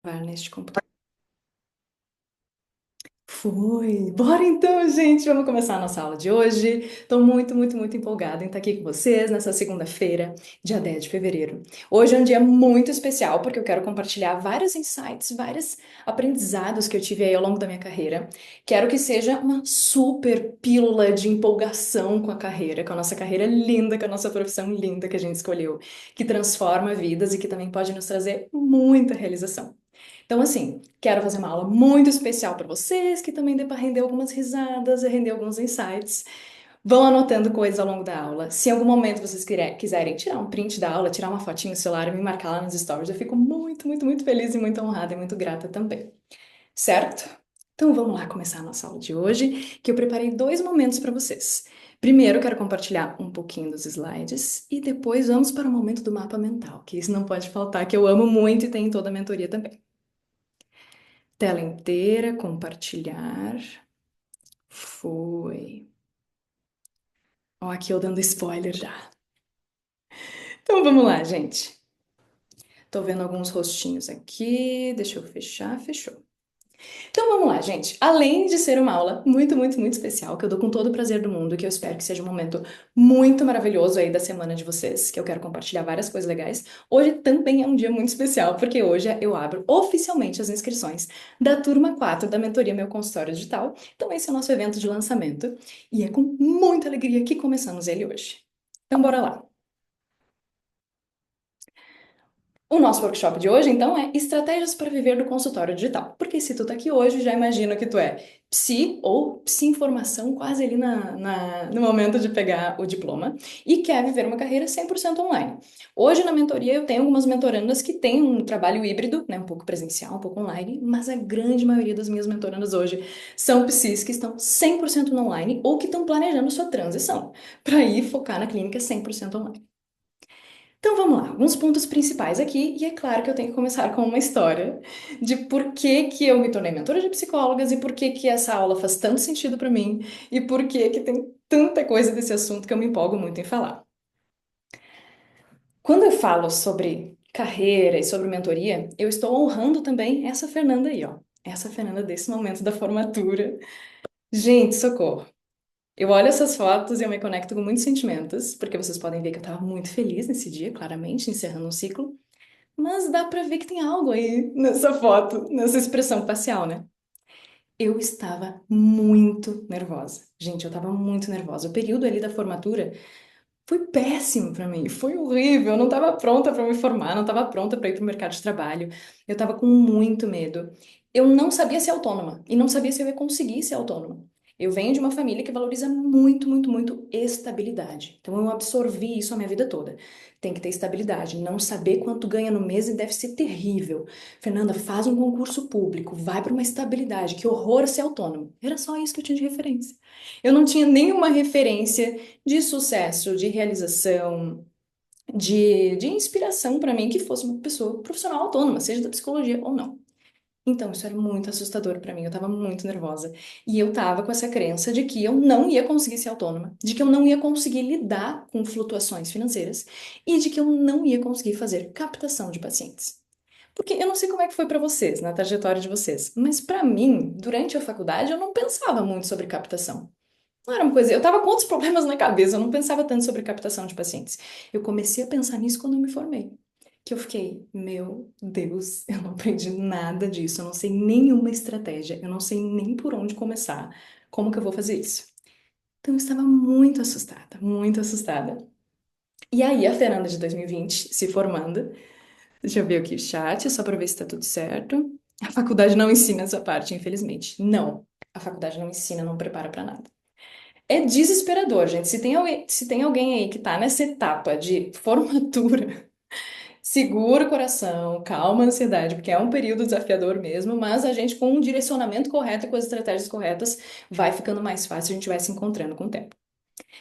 Gravar neste computador. Foi! Bora então, gente! Vamos começar a nossa aula de hoje. Estou muito empolgada em estar aqui com vocês nessa segunda-feira, dia 10 de fevereiro. Hoje é um dia muito especial porque eu quero compartilhar vários insights, vários aprendizados que eu tive aí ao longo da minha carreira. Quero que seja uma super pílula de empolgação com a carreira, com a nossa carreira linda, com a nossa profissão linda que a gente escolheu, que transforma vidas e que também pode nos trazer muita realização. Então, assim, quero fazer uma aula muito especial para vocês, que também dê para render algumas risadas e render alguns insights. Vão anotando coisas ao longo da aula. Se em algum momento vocês quiserem tirar um print da aula, tirar uma fotinha no celular e me marcar lá nos stories, eu fico muito feliz e muito honrada e muito grata também. Certo? Então vamos lá começar a nossa aula de hoje, que eu preparei dois momentos para vocês. Primeiro, eu quero compartilhar um pouquinho dos slides e depois vamos para o momento do mapa mental, que isso não pode faltar, que eu amo muito e tem em toda a mentoria também. Tela inteira, compartilhar. Foi. Ó, aqui eu dando spoiler já. Então vamos lá, gente. Tô vendo alguns rostinhos aqui. Deixa eu fechar. Fechou. Então vamos lá, gente. Além de ser uma aula muito especial, que eu dou com todo o prazer do mundo, que eu espero que seja um momento muito maravilhoso aí da semana de vocês, que eu quero compartilhar várias coisas legais, hoje também é um dia muito especial, porque hoje eu abro oficialmente as inscrições da turma 4 da mentoria Meu Consultório Digital. Então esse é o nosso evento de lançamento e é com muita alegria que começamos ele hoje. Então bora lá. O nosso workshop de hoje, então, é Estratégias para Viver do Consultório Digital. Porque se tu tá aqui hoje, já imagino que tu é psi ou psi-informação, quase ali no momento de pegar o diploma, e quer viver uma carreira 100% online. Hoje, na mentoria, eu tenho algumas mentorandas que têm um trabalho híbrido, né, um pouco presencial, um pouco online, mas a grande maioria das minhas mentorandas hoje são psis que estão 100% no online ou que estão planejando sua transição para ir focar na clínica 100% online. Então vamos lá, alguns pontos principais aqui, e é claro que eu tenho que começar com uma história de por que que eu me tornei mentora de psicólogas e por que que essa aula faz tanto sentido para mim e por que que tem tanta coisa desse assunto que eu me empolgo muito em falar. Quando eu falo sobre carreira e sobre mentoria, eu estou honrando também essa Fernanda aí, ó. Essa Fernanda desse momento da formatura. Gente, socorro. Eu olho essas fotos e eu me conecto com muitos sentimentos, porque vocês podem ver que eu estava muito feliz nesse dia, claramente, encerrando um ciclo. Mas dá pra ver que tem algo aí nessa foto, nessa expressão facial, né? Eu estava muito nervosa. Gente, eu estava muito nervosa. O período ali da formatura foi péssimo pra mim, foi horrível. Eu não estava pronta para me formar, não estava pronta para ir pro mercado de trabalho. Eu estava com muito medo. Eu não sabia ser autônoma e não sabia se eu ia conseguir ser autônoma. Eu venho de uma família que valoriza muito estabilidade. Então eu absorvi isso a minha vida toda. Tem que ter estabilidade. Não saber quanto ganha no mês deve ser terrível. Fernanda, faz um concurso público, vai para uma estabilidade. Que horror ser autônomo. Era só isso que eu tinha de referência. Eu não tinha nenhuma referência de sucesso, de realização, de inspiração para mim que fosse uma pessoa profissional autônoma, seja da psicologia ou não. Então, isso era muito assustador para mim, eu tava muito nervosa. E eu tava com essa crença de que eu não ia conseguir ser autônoma, de que eu não ia conseguir lidar com flutuações financeiras e de que eu não ia conseguir fazer captação de pacientes. Porque eu não sei como é que foi para vocês, na trajetória de vocês, mas para mim, durante a faculdade, eu não pensava muito sobre captação. Não era uma coisa. Eu tava com outros problemas na cabeça, eu não pensava tanto sobre captação de pacientes. Eu comecei a pensar nisso quando eu me formei. Que eu fiquei, meu Deus, eu não aprendi nada disso, eu não sei nenhuma estratégia, eu não sei nem por onde começar, como que eu vou fazer isso? Então eu estava muito assustada, muito assustada. E aí a Fernanda de 2020 se formando, deixa eu ver aqui o chat, só para ver se tá tudo certo. A faculdade não ensina essa parte, infelizmente. Não, a faculdade não ensina, não prepara para nada. É desesperador, gente. Se tem alguém aí que tá nessa etapa de formatura, segura o coração, calma a ansiedade, porque é um período desafiador mesmo, mas a gente, com um direcionamento correto e com as estratégias corretas, vai ficando mais fácil, a gente vai se encontrando com o tempo.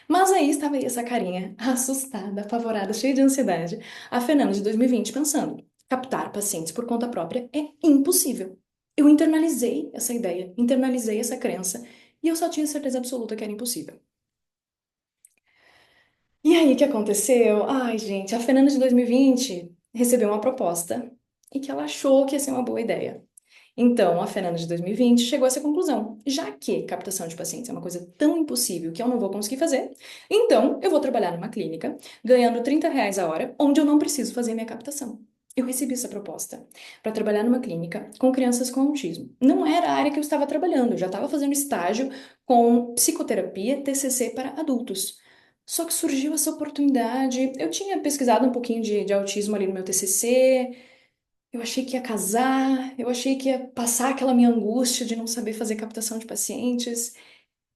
Mas aí estava aí essa carinha, assustada, apavorada, cheia de ansiedade, a Fernanda de 2020 pensando, captar pacientes por conta própria é impossível. Eu internalizei essa ideia, internalizei essa crença, e eu só tinha certeza absoluta que era impossível. E aí, o que aconteceu? Ai, gente, a Fernanda de 2020 recebeu uma proposta e que ela achou que ia ser uma boa ideia. Então, a Fernanda de 2020 chegou a essa conclusão. Já que captação de pacientes é uma coisa tão impossível que eu não vou conseguir fazer, então eu vou trabalhar numa clínica, ganhando R$ 30 a hora, onde eu não preciso fazer minha captação. Eu recebi essa proposta para trabalhar numa clínica com crianças com autismo. Não era a área que eu estava trabalhando, eu já estava fazendo estágio com psicoterapia, TCC para adultos. Só que surgiu essa oportunidade. Eu tinha pesquisado um pouquinho de autismo ali no meu TCC, eu achei que ia casar, eu achei que ia passar aquela minha angústia de não saber fazer captação de pacientes.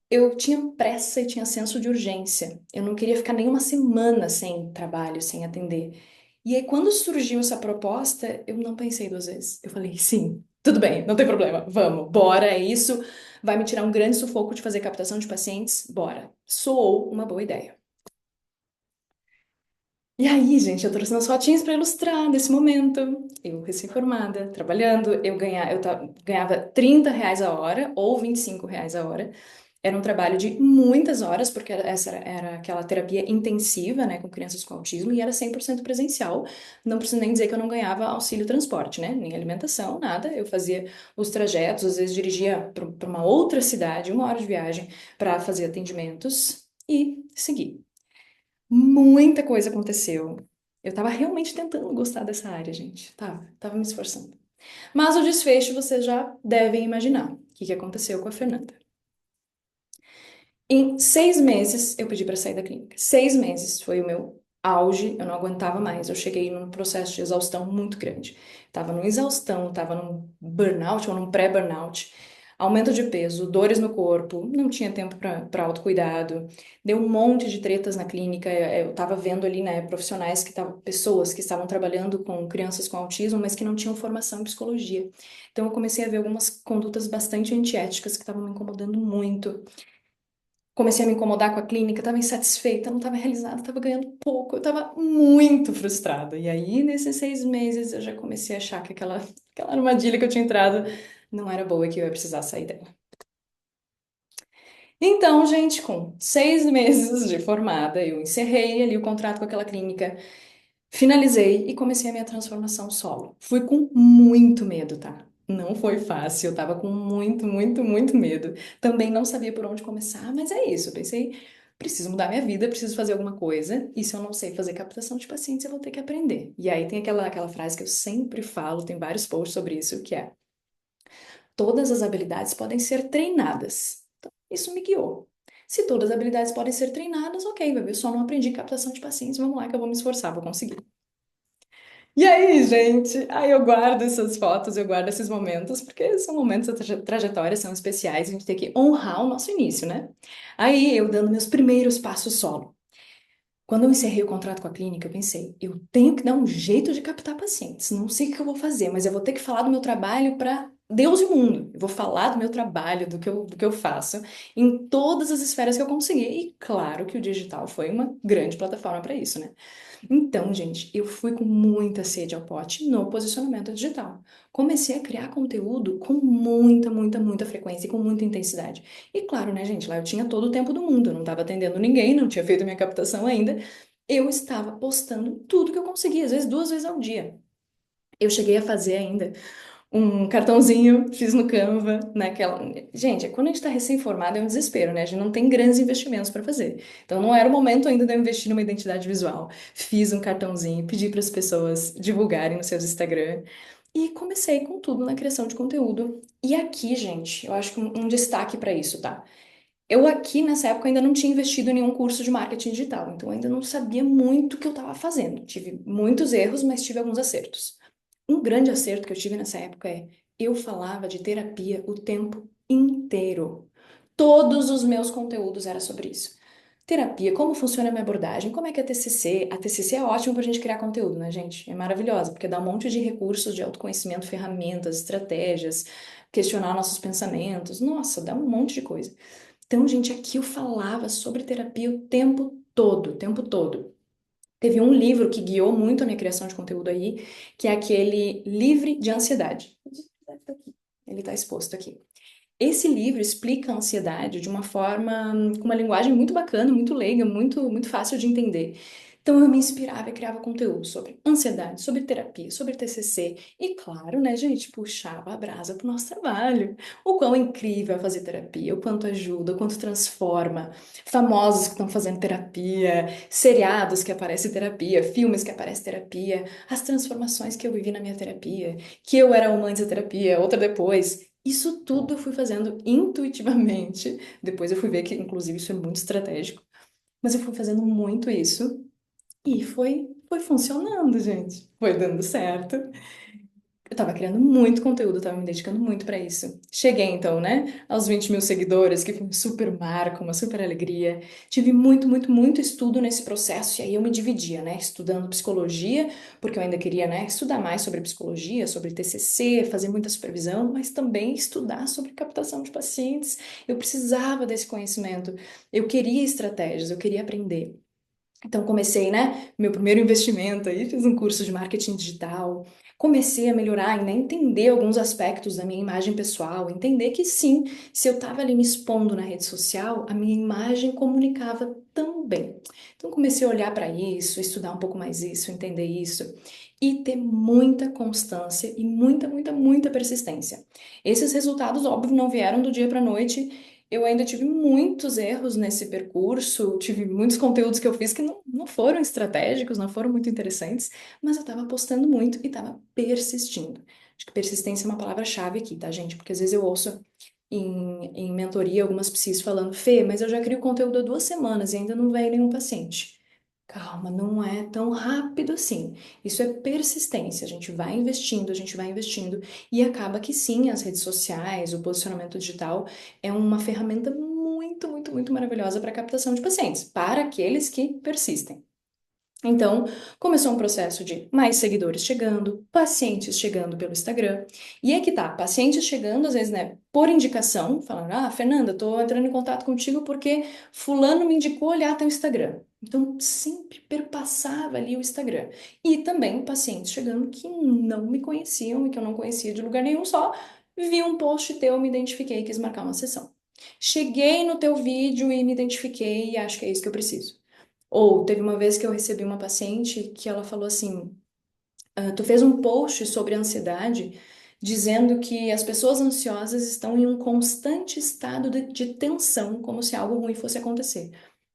Eu tinha pressa e tinha senso de urgência. Eu não queria ficar nem uma semana sem trabalho, sem atender. E aí, quando surgiu essa proposta, eu não pensei duas vezes. Eu falei, sim, tudo bem, não tem problema, vamos, bora, é isso. Vai me tirar um grande sufoco de fazer captação de pacientes? Bora. Soou uma boa ideia. E aí, gente, eu trouxe umas fotinhas para ilustrar desse momento. Eu, recém-formada, trabalhando, ganhava R$ 30 a hora ou R$ 25 a hora. Era um trabalho de muitas horas, porque essa era aquela terapia intensiva, né, com crianças com autismo, e era 100% presencial. Não preciso nem dizer que eu não ganhava auxílio transporte, né, nem alimentação, nada. Eu fazia os trajetos, às vezes dirigia para uma outra cidade, 1 hora de viagem, para fazer atendimentos e seguir. Muita coisa aconteceu. Eu tava realmente tentando gostar dessa área, gente. Tava me esforçando. Mas o desfecho vocês já devem imaginar. O que que aconteceu com a Fernanda? Em 6 meses, eu pedi para sair da clínica. 6 meses foi o meu auge, eu não aguentava mais. Eu cheguei num processo de exaustão muito grande. Tava numa exaustão, tava num burnout ou num pré-burnout. Aumento de peso, dores no corpo, não tinha tempo para autocuidado. Deu um monte de tretas na clínica. Eu tava vendo ali, né, profissionais pessoas que estavam trabalhando com crianças com autismo, mas que não tinham formação em psicologia. Então eu comecei a ver algumas condutas bastante antiéticas que estavam me incomodando muito. Comecei a me incomodar com a clínica, estava insatisfeita, não estava realizada, estava ganhando pouco, eu estava muito frustrada. E aí, nesses 6 meses, eu já comecei a achar que aquela armadilha que eu tinha entrado não era boa e que eu ia precisar sair dela. Então, gente, com 6 meses de formada, eu encerrei ali o contrato com aquela clínica, finalizei e comecei a minha transformação solo. Fui com muito medo, tá? Não foi fácil, eu tava com muito, muito, muito medo. Também não sabia por onde começar, mas é isso. Eu pensei, preciso mudar minha vida, preciso fazer alguma coisa. E se eu não sei fazer captação de pacientes, eu vou ter que aprender. E aí tem aquela frase que eu sempre falo, tem vários posts sobre isso, que é: todas as habilidades podem ser treinadas. Então, isso me guiou. Se todas as habilidades podem ser treinadas, ok, bebê, eu só não aprendi captação de pacientes, vamos lá que eu vou me esforçar, vou conseguir. E aí, gente? Aí eu guardo essas fotos, eu guardo esses momentos, porque são momentos da trajetória, são especiais, a gente tem que honrar o nosso início, né? Aí eu dando meus primeiros passos solo. Quando eu encerrei o contrato com a clínica, eu pensei, eu tenho que dar um jeito de captar pacientes. Não sei o que eu vou fazer, mas eu vou ter que falar do meu trabalho para Deus e o mundo. Eu vou falar do meu trabalho, do que eu faço, em todas as esferas que eu conseguir. E claro que o digital foi uma grande plataforma para isso, né? Então, gente, eu fui com muita sede ao pote no posicionamento digital. Comecei a criar conteúdo com muita, muita, muita frequência e com muita intensidade. E claro, né, gente, lá eu tinha todo o tempo do mundo, eu não estava atendendo ninguém, não tinha feito minha captação ainda. Eu estava postando tudo que eu conseguia, às vezes 2 vezes ao dia. Eu cheguei a fazer ainda um cartãozinho, fiz no Canva, naquela. Gente, quando a gente está recém-formado é um desespero, né? A gente não tem grandes investimentos para fazer. Então não era o momento ainda de eu investir numa identidade visual. Fiz um cartãozinho, pedi para as pessoas divulgarem nos seus Instagram e comecei com tudo na criação de conteúdo. E aqui, gente, eu acho que um destaque para isso, tá? Eu aqui nessa época ainda não tinha investido em nenhum curso de marketing digital, então eu ainda não sabia muito o que eu estava fazendo. Tive muitos erros, mas tive alguns acertos. Um grande acerto que eu tive nessa época é eu falava de terapia o tempo inteiro. Todos os meus conteúdos eram sobre isso. Terapia, como funciona a minha abordagem, como é que é a TCC? A TCC é ótima para a gente criar conteúdo, né, gente? É maravilhosa, porque dá um monte de recursos de autoconhecimento, ferramentas, estratégias, questionar nossos pensamentos. Nossa, dá um monte de coisa. Então, gente, aqui eu falava sobre terapia o tempo todo, o tempo todo. Teve um livro que guiou muito a minha criação de conteúdo aí, que é aquele Livre de Ansiedade. Ele está exposto aqui. Esse livro explica a ansiedade de uma forma, com uma linguagem muito bacana, muito leiga, muito, muito fácil de entender. Então eu me inspirava e criava conteúdo sobre ansiedade, sobre terapia, sobre TCC e claro, né, gente, puxava a brasa pro nosso trabalho. O quão incrível é fazer terapia, o quanto ajuda, o quanto transforma. Famosos que estão fazendo terapia, seriados que aparece terapia, filmes que aparece terapia, as transformações que eu vivi na minha terapia, que eu era uma antes da terapia, outra depois. Isso tudo eu fui fazendo intuitivamente. Depois eu fui ver que, inclusive, isso é muito estratégico. Mas eu fui fazendo muito isso e foi funcionando, gente. Foi dando certo. Eu tava criando muito conteúdo, tava me dedicando muito pra isso. Cheguei então, né, aos 20 mil seguidores, que foi um super marco, uma super alegria. Tive muito, muito, muito estudo nesse processo, e aí eu me dividia, né, estudando psicologia, porque eu ainda queria, né, estudar mais sobre psicologia, sobre TCC, fazer muita supervisão, mas também estudar sobre captação de pacientes. Eu precisava desse conhecimento, eu queria estratégias, eu queria aprender. Então comecei, né, meu primeiro investimento aí, fiz um curso de marketing digital, comecei a melhorar e né, entender alguns aspectos da minha imagem pessoal, entender que sim, se eu estava ali me expondo na rede social, a minha imagem comunicava também. Então comecei a olhar para isso, estudar um pouco mais isso, entender isso e ter muita constância e muita, muita, muita persistência. Esses resultados, óbvio, não vieram do dia para a noite. Eu ainda tive muitos erros nesse percurso, tive muitos conteúdos que eu fiz que não foram estratégicos, não foram muito interessantes, mas eu estava apostando muito e estava persistindo. Acho que persistência é uma palavra-chave aqui, tá, gente? Porque às vezes eu ouço em mentoria algumas psis falando, Fê, mas eu já crio conteúdo há 2 semanas e ainda não veio nenhum paciente. Calma, não é tão rápido assim. Isso é persistência. A gente vai investindo e acaba que sim, as redes sociais, o posicionamento digital é uma ferramenta muito, muito, muito maravilhosa para captação de pacientes, para aqueles que persistem. Então, começou um processo de mais seguidores chegando, pacientes chegando pelo Instagram. E é que tá, pacientes chegando, às vezes, né, por indicação, falando, Fernanda, tô entrando em contato contigo porque fulano me indicou olhar teu Instagram. Então, sempre perpassava ali o Instagram. E também pacientes chegando que não me conheciam e que eu não conhecia de lugar nenhum, só vi um post teu, me identifiquei e quis marcar uma sessão. Cheguei no teu vídeo e me identifiquei e acho que é isso que eu preciso. Ou teve uma vez que eu recebi uma paciente que ela falou assim: tu fez um post sobre ansiedade dizendo que as pessoas ansiosas estão em um constante estado de tensão, como se algo ruim fosse acontecer.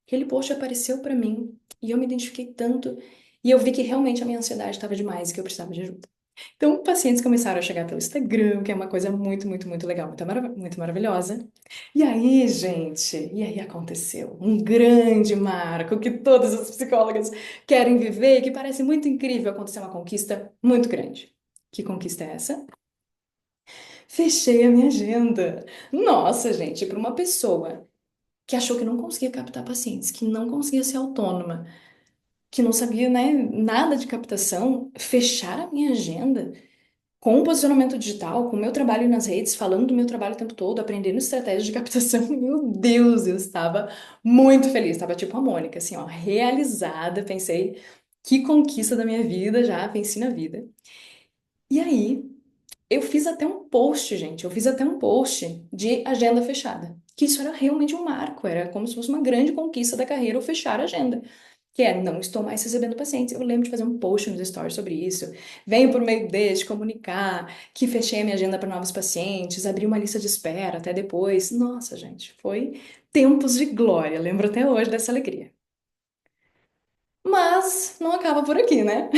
Aquele post apareceu para mim e eu me identifiquei tanto e eu vi que realmente a minha ansiedade estava demais e que eu precisava de ajuda. Então, pacientes começaram a chegar pelo Instagram, que é uma coisa muito, muito, muito legal, muito, muito maravilhosa. E aí, gente, e aí aconteceu um grande marco que todas as psicólogas querem viver, que parece muito incrível acontecer uma conquista muito grande. Que conquista é essa? Fechei a minha agenda. Nossa, gente, para uma pessoa que achou que não conseguia captar pacientes, que não conseguia ser autônoma, que não sabia, né, nada de captação, fechar a minha agenda com o posicionamento digital, com o meu trabalho nas redes, falando do meu trabalho o tempo todo, aprendendo estratégias de captação, meu Deus, eu estava muito feliz, estava tipo a Mônica, assim, ó, realizada, pensei, que conquista da minha vida, já venci na vida. E aí, eu fiz até um post, gente, eu fiz até um post de agenda fechada, que isso era realmente um marco, era como se fosse uma grande conquista da carreira eu fechar a agenda. Que é, não estou mais recebendo pacientes. Eu lembro de fazer um post nos stories sobre isso. Venho por meio deste comunicar que fechei a minha agenda para novos pacientes, abri uma lista de espera até depois. Nossa, gente, foi tempos de glória. Lembro até hoje dessa alegria. Mas não acaba por aqui, né?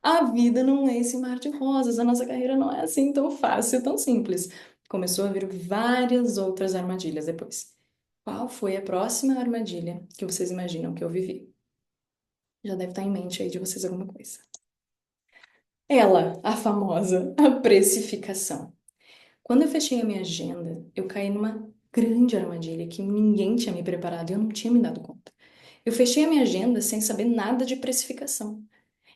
A vida não é esse mar de rosas, a nossa carreira não é assim tão fácil, tão simples. Começou a vir várias outras armadilhas depois. Qual foi a próxima armadilha que vocês imaginam que eu vivi? Já deve estar em mente aí de vocês alguma coisa. Ela, a famosa, a precificação. Quando eu fechei a minha agenda, eu caí numa grande armadilha que ninguém tinha me preparado e eu não tinha me dado conta. Eu fechei a minha agenda sem saber nada de precificação.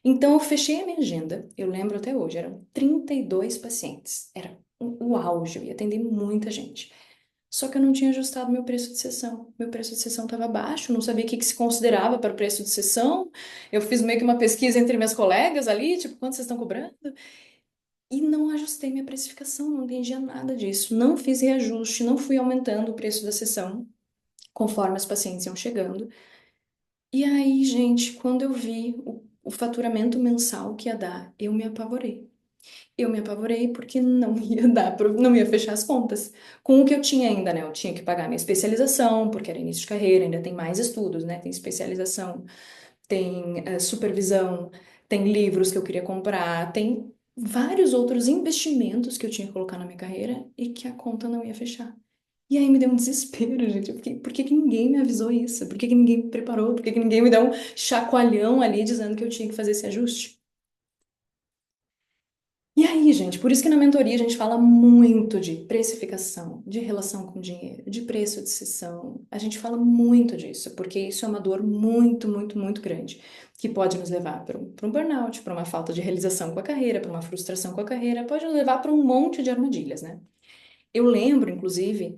Então, eu fechei a minha agenda, eu lembro até hoje, eram 32 pacientes. Era o auge, eu ia atender muita gente. Só que eu não tinha ajustado meu preço de sessão. Meu preço de sessão estava baixo, não sabia o que que se considerava para o preço de sessão. Eu fiz meio que uma pesquisa entre minhas colegas ali, tipo, quanto vocês estão cobrando? E não ajustei minha precificação, não entendia nada disso. Não fiz reajuste, não fui aumentando o preço da sessão conforme os pacientes iam chegando. E aí, gente, quando eu vi o faturamento mensal que ia dar, eu me apavorei. Eu me apavorei porque não ia dar, não ia fechar as contas. Com o que eu tinha ainda, né? Eu tinha que pagar minha especialização, porque era início de carreira, ainda tem mais estudos, né? Tem especialização, tem supervisão, tem livros que eu queria comprar, tem vários outros investimentos que eu tinha que colocar na minha carreira e que a conta não ia fechar. E aí me deu um desespero, gente. Eu fiquei, por que que ninguém me avisou isso? Por que que ninguém me preparou? Por que que ninguém me deu um chacoalhão ali dizendo que eu tinha que fazer esse ajuste? E aí, gente, por isso que na mentoria a gente fala muito de precificação, de relação com dinheiro, de preço de sessão. A gente fala muito disso, porque isso é uma dor muito, muito, muito grande, que pode nos levar para um burnout, para uma falta de realização com a carreira, para uma frustração com a carreira, pode nos levar para um monte de armadilhas, né? Eu lembro, inclusive,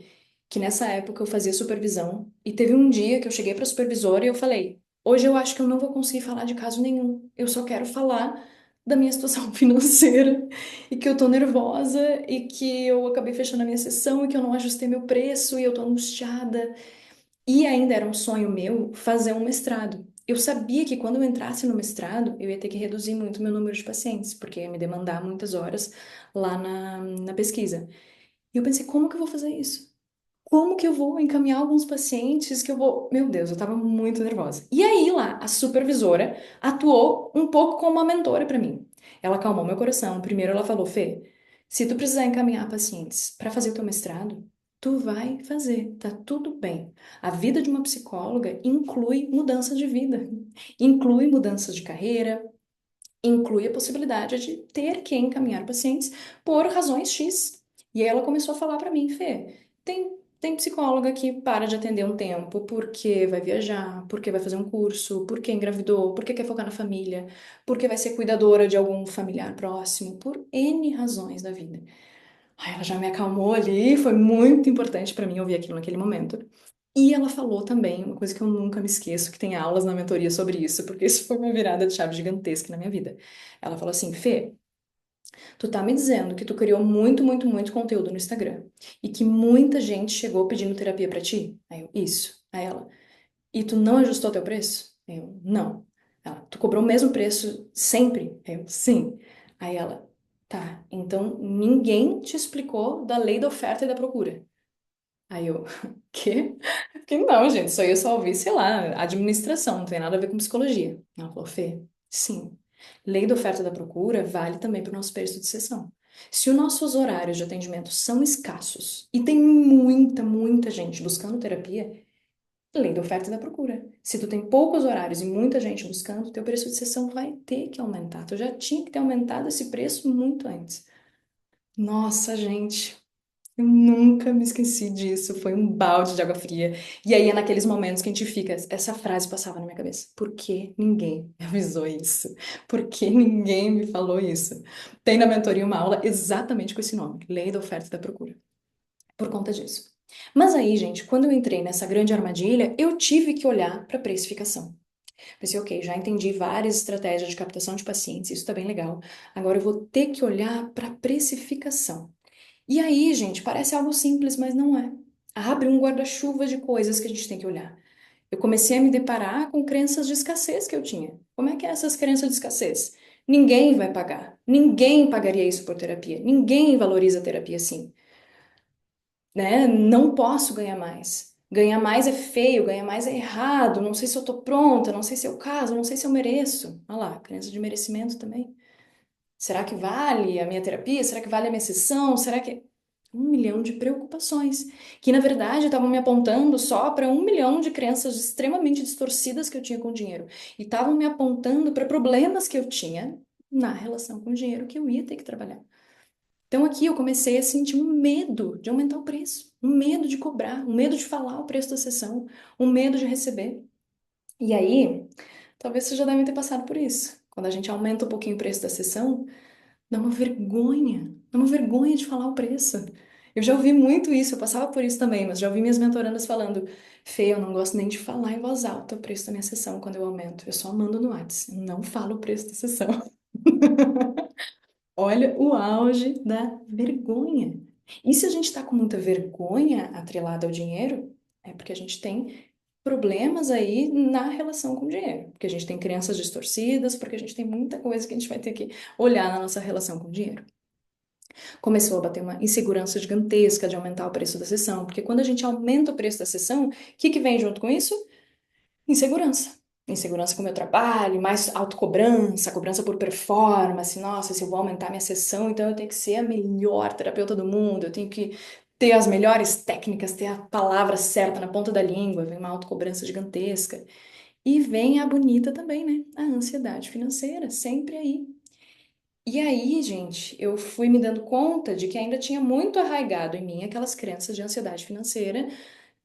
que nessa época eu fazia supervisão e teve um dia que eu cheguei para a supervisora e eu falei: hoje eu acho que eu não vou conseguir falar de caso nenhum. Eu só quero falar da minha situação financeira e que eu tô nervosa e que eu acabei fechando a minha sessão e que eu não ajustei meu preço e eu tô angustiada. E ainda era um sonho meu fazer um mestrado. Eu sabia que quando eu entrasse no mestrado, eu ia ter que reduzir muito meu número de pacientes, porque ia me demandar muitas horas lá na pesquisa. E eu pensei, como que eu vou fazer isso? Como que eu vou encaminhar alguns pacientes que eu vou. Meu Deus, eu tava muito nervosa. E aí lá, a supervisora atuou um pouco como uma mentora para mim. Ela acalmou meu coração. Primeiro ela falou: Fê, se tu precisar encaminhar pacientes para fazer o teu mestrado, tu vai fazer, tá tudo bem. A vida de uma psicóloga inclui mudança de vida, inclui mudanças de carreira, inclui a possibilidade de ter que encaminhar pacientes por razões X. E aí ela começou a falar para mim, Fê, tem psicóloga que para de atender um tempo porque vai viajar, porque vai fazer um curso, porque engravidou, porque quer focar na família, porque vai ser cuidadora de algum familiar próximo, por N razões da vida. Aí ela já me acalmou ali, foi muito importante para mim ouvir aquilo naquele momento. E ela falou também uma coisa que eu nunca me esqueço, que tem aulas na mentoria sobre isso, porque isso foi uma virada de chave gigantesca na minha vida. Ela falou assim, Fê, tu tá me dizendo que tu criou muito, muito, muito conteúdo no Instagram e que muita gente chegou pedindo terapia pra ti? Aí eu, isso. Aí ela, e tu não ajustou teu preço? Aí eu, não. Ela, tu cobrou o mesmo preço sempre? Aí eu, sim. Aí ela, tá, então ninguém te explicou da lei da oferta e da procura. Aí eu, quê? Que não, gente, isso aí eu só ouvi, sei lá, administração, não tem nada a ver com psicologia. Ela falou, Fê, sim. Lei da oferta e da procura vale também para o nosso preço de sessão. Se os nossos horários de atendimento são escassos e tem muita, muita gente buscando terapia, lei da oferta e da procura. Se tu tem poucos horários e muita gente buscando, teu preço de sessão vai ter que aumentar. Tu já tinha que ter aumentado esse preço muito antes. Nossa, gente. Eu nunca me esqueci disso, foi um balde de água fria. E aí é naqueles momentos que a gente fica, essa frase passava na minha cabeça. Por que ninguém me avisou isso? Por que ninguém me falou isso? Tem na mentoria uma aula exatamente com esse nome, Lei da Oferta e da Procura. Por conta disso. Mas aí, gente, quando eu entrei nessa grande armadilha, eu tive que olhar para a precificação. Pensei, ok, já entendi várias estratégias de captação de pacientes, isso tá bem legal. Agora eu vou ter que olhar para a precificação. E aí, gente, parece algo simples, mas não é. Abre um guarda-chuva de coisas que a gente tem que olhar. Eu comecei a me deparar com crenças de escassez que eu tinha. Como é que é essas crenças de escassez? Ninguém vai pagar. Ninguém pagaria isso por terapia. Ninguém valoriza a terapia assim, né? Não posso ganhar mais. Ganhar mais é feio, ganhar mais é errado. Não sei se eu tô pronta, não sei se é o caso, não sei se eu mereço. Olha lá, crença de merecimento também. Será que vale a minha terapia? Será que vale a minha sessão? Será que. Um milhão de preocupações, que na verdade estavam me apontando só para um milhão de crenças extremamente distorcidas que eu tinha com o dinheiro. E estavam me apontando para problemas que eu tinha na relação com o dinheiro que eu ia ter que trabalhar. Então aqui eu comecei a sentir um medo de aumentar o preço, um medo de cobrar, um medo de falar o preço da sessão, um medo de receber. E aí, talvez vocês já devem ter passado por isso. Quando a gente aumenta um pouquinho o preço da sessão, dá uma vergonha de falar o preço. Eu já ouvi muito isso, eu passava por isso também, mas já ouvi minhas mentorandas falando, Fê, eu não gosto nem de falar em voz alta o preço da minha sessão quando eu aumento, eu só mando no WhatsApp, eu não falo o preço da sessão. Olha o auge da vergonha. E se a gente está com muita vergonha atrelada ao dinheiro, é porque a gente tem problemas aí na relação com o dinheiro, porque a gente tem crenças distorcidas, porque a gente tem muita coisa que a gente vai ter que olhar na nossa relação com o dinheiro. Começou a bater uma insegurança gigantesca de aumentar o preço da sessão, porque quando a gente aumenta o preço da sessão, o que que vem junto com isso? Insegurança. Insegurança com o meu trabalho, mais autocobrança, cobrança por performance. Nossa, se eu vou aumentar minha sessão, então eu tenho que ser a melhor terapeuta do mundo, eu tenho que ter as melhores técnicas, ter a palavra certa na ponta da língua. Vem uma autocobrança gigantesca. E vem a bonita também, né? A ansiedade financeira, sempre aí. E aí, gente, eu fui me dando conta de que ainda tinha muito arraigado em mim aquelas crenças de ansiedade financeira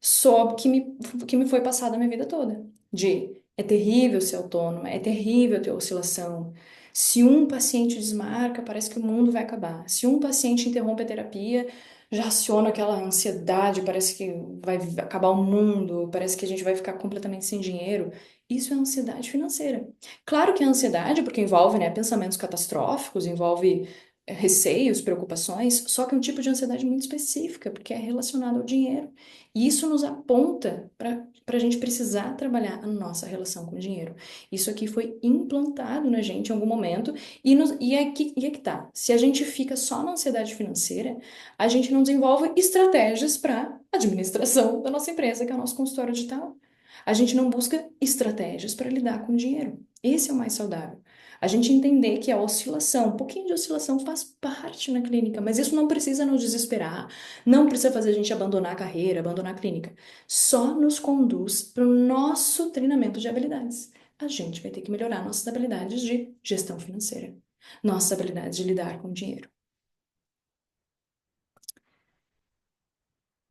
só que me foi passado a minha vida toda. De é terrível ser autônoma, é terrível ter oscilação. Se um paciente desmarca, parece que o mundo vai acabar. Se um paciente interrompe a terapia, já aciona aquela ansiedade, parece que vai acabar o mundo, parece que a gente vai ficar completamente sem dinheiro. Isso é ansiedade financeira. Claro que é ansiedade, porque envolve, né, pensamentos catastróficos, envolve receios, preocupações, só que é um tipo de ansiedade muito específica, porque é relacionado ao dinheiro. E isso nos aponta para a gente precisar trabalhar a nossa relação com o dinheiro. Isso aqui foi implantado na gente em algum momento, e é que tá. Se a gente fica só na ansiedade financeira, a gente não desenvolve estratégias para administração da nossa empresa, que é o nosso consultório digital. A gente não busca estratégias para lidar com o dinheiro. Esse é o mais saudável. A gente entender que a oscilação, um pouquinho de oscilação faz parte na clínica, mas isso não precisa nos desesperar. Não precisa fazer a gente abandonar a carreira, abandonar a clínica. Só nos conduz para o nosso treinamento de habilidades. A gente vai ter que melhorar nossas habilidades de gestão financeira, nossas habilidades de lidar com o dinheiro.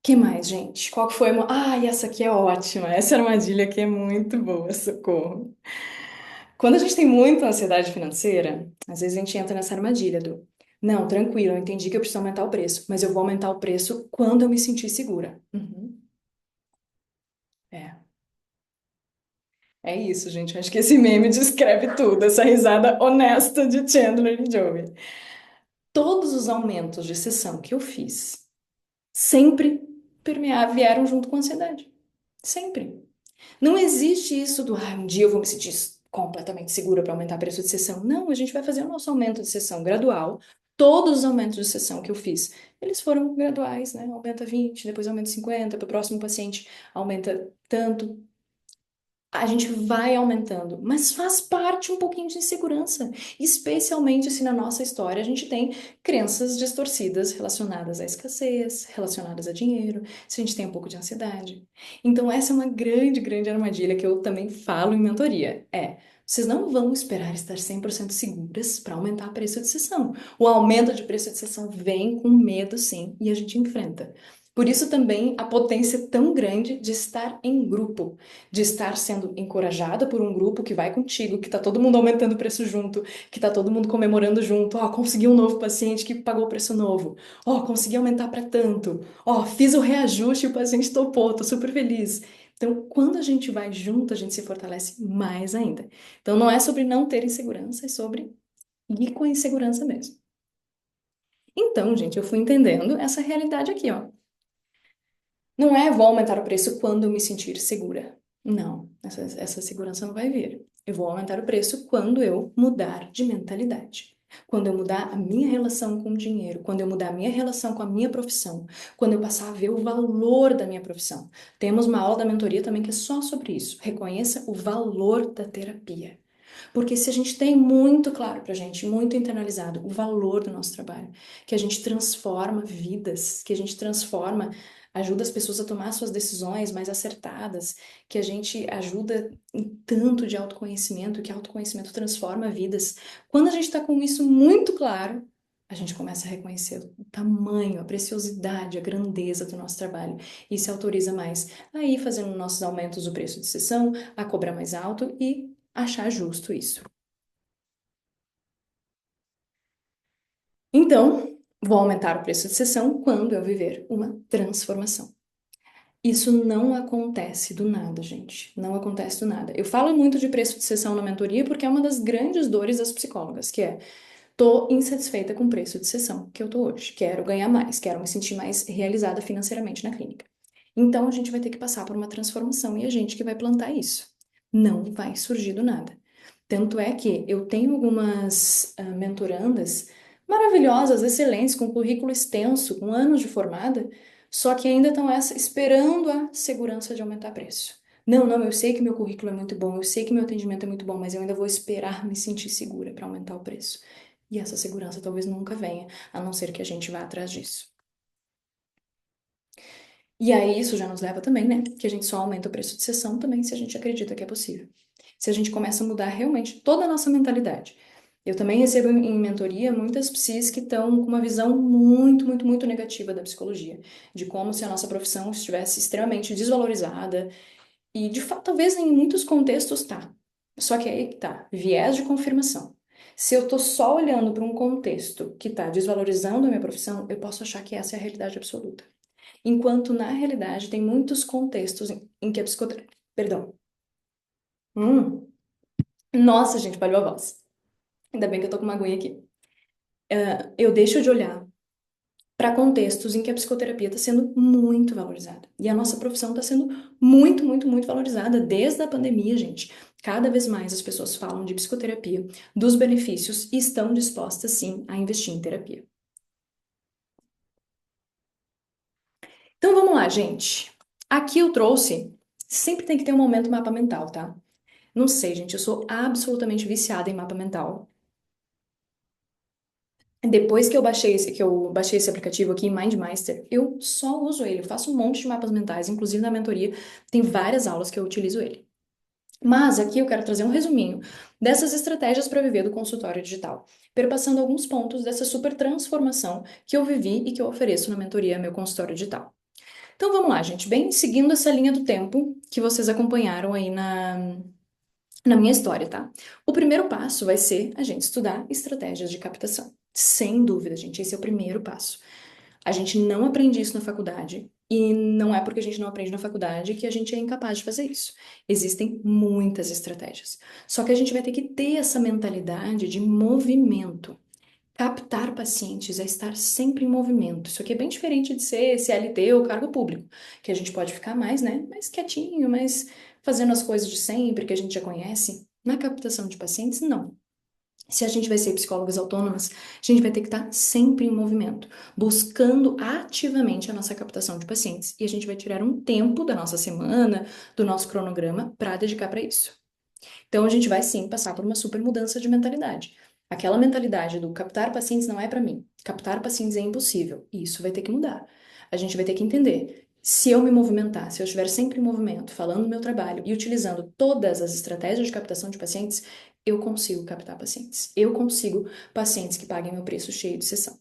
Que mais, gente? Qual que foi? Ah, essa aqui é ótima. Essa armadilha aqui é muito boa, socorro. Quando a gente tem muita ansiedade financeira, às vezes a gente entra nessa armadilha do não, tranquilo, eu entendi que eu preciso aumentar o preço, mas eu vou aumentar o preço quando eu me sentir segura. Uhum. É. É isso, gente. Acho que esse meme descreve tudo, essa risada honesta de Chandler e Joey. Todos os aumentos de sessão que eu fiz sempre vieram junto com a ansiedade. Sempre. Não existe isso do, um dia eu vou me sentir completamente segura para aumentar o preço de sessão. Não, a gente vai fazer o nosso aumento de sessão gradual. Todos os aumentos de sessão que eu fiz, eles foram graduais, né? Aumenta 20, depois aumenta 50, para o próximo paciente aumenta tanto, a gente vai aumentando, mas faz parte um pouquinho de insegurança, especialmente se na nossa história a gente tem crenças distorcidas relacionadas à escassez, relacionadas a dinheiro, se a gente tem um pouco de ansiedade. Então, essa é uma grande, grande armadilha que eu também falo em mentoria. Vocês não vão esperar estar 100% seguras para aumentar o preço de sessão. O aumento de preço de sessão vem com medo, sim, e a gente enfrenta. Por isso também a potência tão grande de estar em grupo, de estar sendo encorajada por um grupo que vai contigo, que tá todo mundo aumentando o preço junto, que tá todo mundo comemorando junto. Ó, consegui um novo paciente que pagou o preço novo. Ó, consegui aumentar para tanto. Ó, fiz o reajuste e o paciente topou, tô super feliz. Então, quando a gente vai junto, a gente se fortalece mais ainda. Então, não é sobre não ter insegurança, é sobre ir com a insegurança mesmo. Então, gente, eu fui entendendo essa realidade aqui, ó. Não é vou aumentar o preço quando eu me sentir segura. Não, essa segurança não vai vir. Eu vou aumentar o preço quando eu mudar de mentalidade. Quando eu mudar a minha relação com o dinheiro, quando eu mudar a minha relação com a minha profissão, quando eu passar a ver o valor da minha profissão. Temos uma aula da mentoria também que é só sobre isso. Reconheça o valor da terapia. Porque se a gente tem muito claro pra gente, muito internalizado o valor do nosso trabalho, que a gente transforma vidas, que a gente transforma, ajuda as pessoas a tomar suas decisões mais acertadas, que a gente ajuda em tanto de autoconhecimento, que autoconhecimento transforma vidas. Quando a gente está com isso muito claro, a gente começa a reconhecer o tamanho, a preciosidade, a grandeza do nosso trabalho e se autoriza mais a ir fazendo nossos aumentos do preço de sessão, a cobrar mais alto e achar justo isso. Então, vou aumentar o preço de sessão quando eu viver uma transformação. Isso não acontece do nada, gente. Não acontece do nada. Eu falo muito de preço de sessão na mentoria porque é uma das grandes dores das psicólogas, que é tô insatisfeita com o preço de sessão que eu tô hoje. Quero ganhar mais, quero me sentir mais realizada financeiramente na clínica. Então a gente vai ter que passar por uma transformação e a gente que vai plantar isso. Não vai surgir do nada. Tanto é que eu tenho algumas mentorandas maravilhosas, excelentes, com currículo extenso, com anos de formada, só que ainda estão esperando a segurança de aumentar preço. Não, não, eu sei que meu currículo é muito bom, eu sei que meu atendimento é muito bom, mas eu ainda vou esperar me sentir segura para aumentar o preço. E essa segurança talvez nunca venha, a não ser que a gente vá atrás disso. E aí isso já nos leva também, né, que a gente só aumenta o preço de sessão também se a gente acredita que é possível. Se a gente começa a mudar realmente toda a nossa mentalidade. Eu também recebo em mentoria muitas psis que estão com uma visão muito, muito, muito negativa da psicologia, de como se a nossa profissão estivesse extremamente desvalorizada, e de fato, talvez em muitos contextos tá. Só que aí que tá, viés de confirmação. Se eu tô só olhando para um contexto que tá desvalorizando a minha profissão, eu posso achar que essa é a realidade absoluta. Enquanto na realidade tem muitos contextos em que a psicoterapia. Perdão. Hum. Nossa, gente, falhou a voz. Ainda bem que eu tô com uma aguinha aqui. Eu deixo de olhar para contextos em que a psicoterapia está sendo muito valorizada. E a nossa profissão está sendo muito, muito, muito valorizada desde a pandemia, gente. Cada vez mais as pessoas falam de psicoterapia, dos benefícios e estão dispostas, sim, a investir em terapia. Então vamos lá, gente. Aqui eu trouxe. Sempre tem que ter um momento mapa mental, tá? Não sei, gente, eu sou absolutamente viciada em mapa mental. Depois que eu baixei esse aplicativo aqui, MindMeister, eu só uso ele. Eu faço um monte de mapas mentais, inclusive na mentoria tem várias aulas que eu utilizo ele. Mas aqui eu quero trazer um resuminho dessas estratégias para viver do consultório digital, perpassando alguns pontos dessa super transformação que eu vivi e que eu ofereço na mentoria Meu Consultório Digital. Então vamos lá, gente, bem seguindo essa linha do tempo que vocês acompanharam aí na minha história, tá? O primeiro passo vai ser a gente estudar estratégias de captação. Sem dúvida, gente, esse é o primeiro passo. A gente não aprende isso na faculdade. E não é porque a gente não aprende na faculdade que a gente é incapaz de fazer isso. Existem muitas estratégias. Só que a gente vai ter que ter essa mentalidade de movimento. Captar pacientes é estar sempre em movimento. Isso aqui é bem diferente de ser CLT ou cargo público, que a gente pode ficar mais, né, mais quietinho, mais fazendo as coisas de sempre, que a gente já conhece. Na captação de pacientes, não. Se a gente vai ser psicólogas autônomas, a gente vai ter que estar sempre em movimento, buscando ativamente a nossa captação de pacientes. E a gente vai tirar um tempo da nossa semana, do nosso cronograma, para dedicar para isso. Então a gente vai sim passar por uma super mudança de mentalidade. Aquela mentalidade do captar pacientes não é para mim, captar pacientes é impossível. E isso vai ter que mudar. A gente vai ter que entender. Se eu me movimentar, se eu estiver sempre em movimento, falando do meu trabalho e utilizando todas as estratégias de captação de pacientes, eu consigo captar pacientes. Eu consigo pacientes que paguem meu preço cheio de sessão.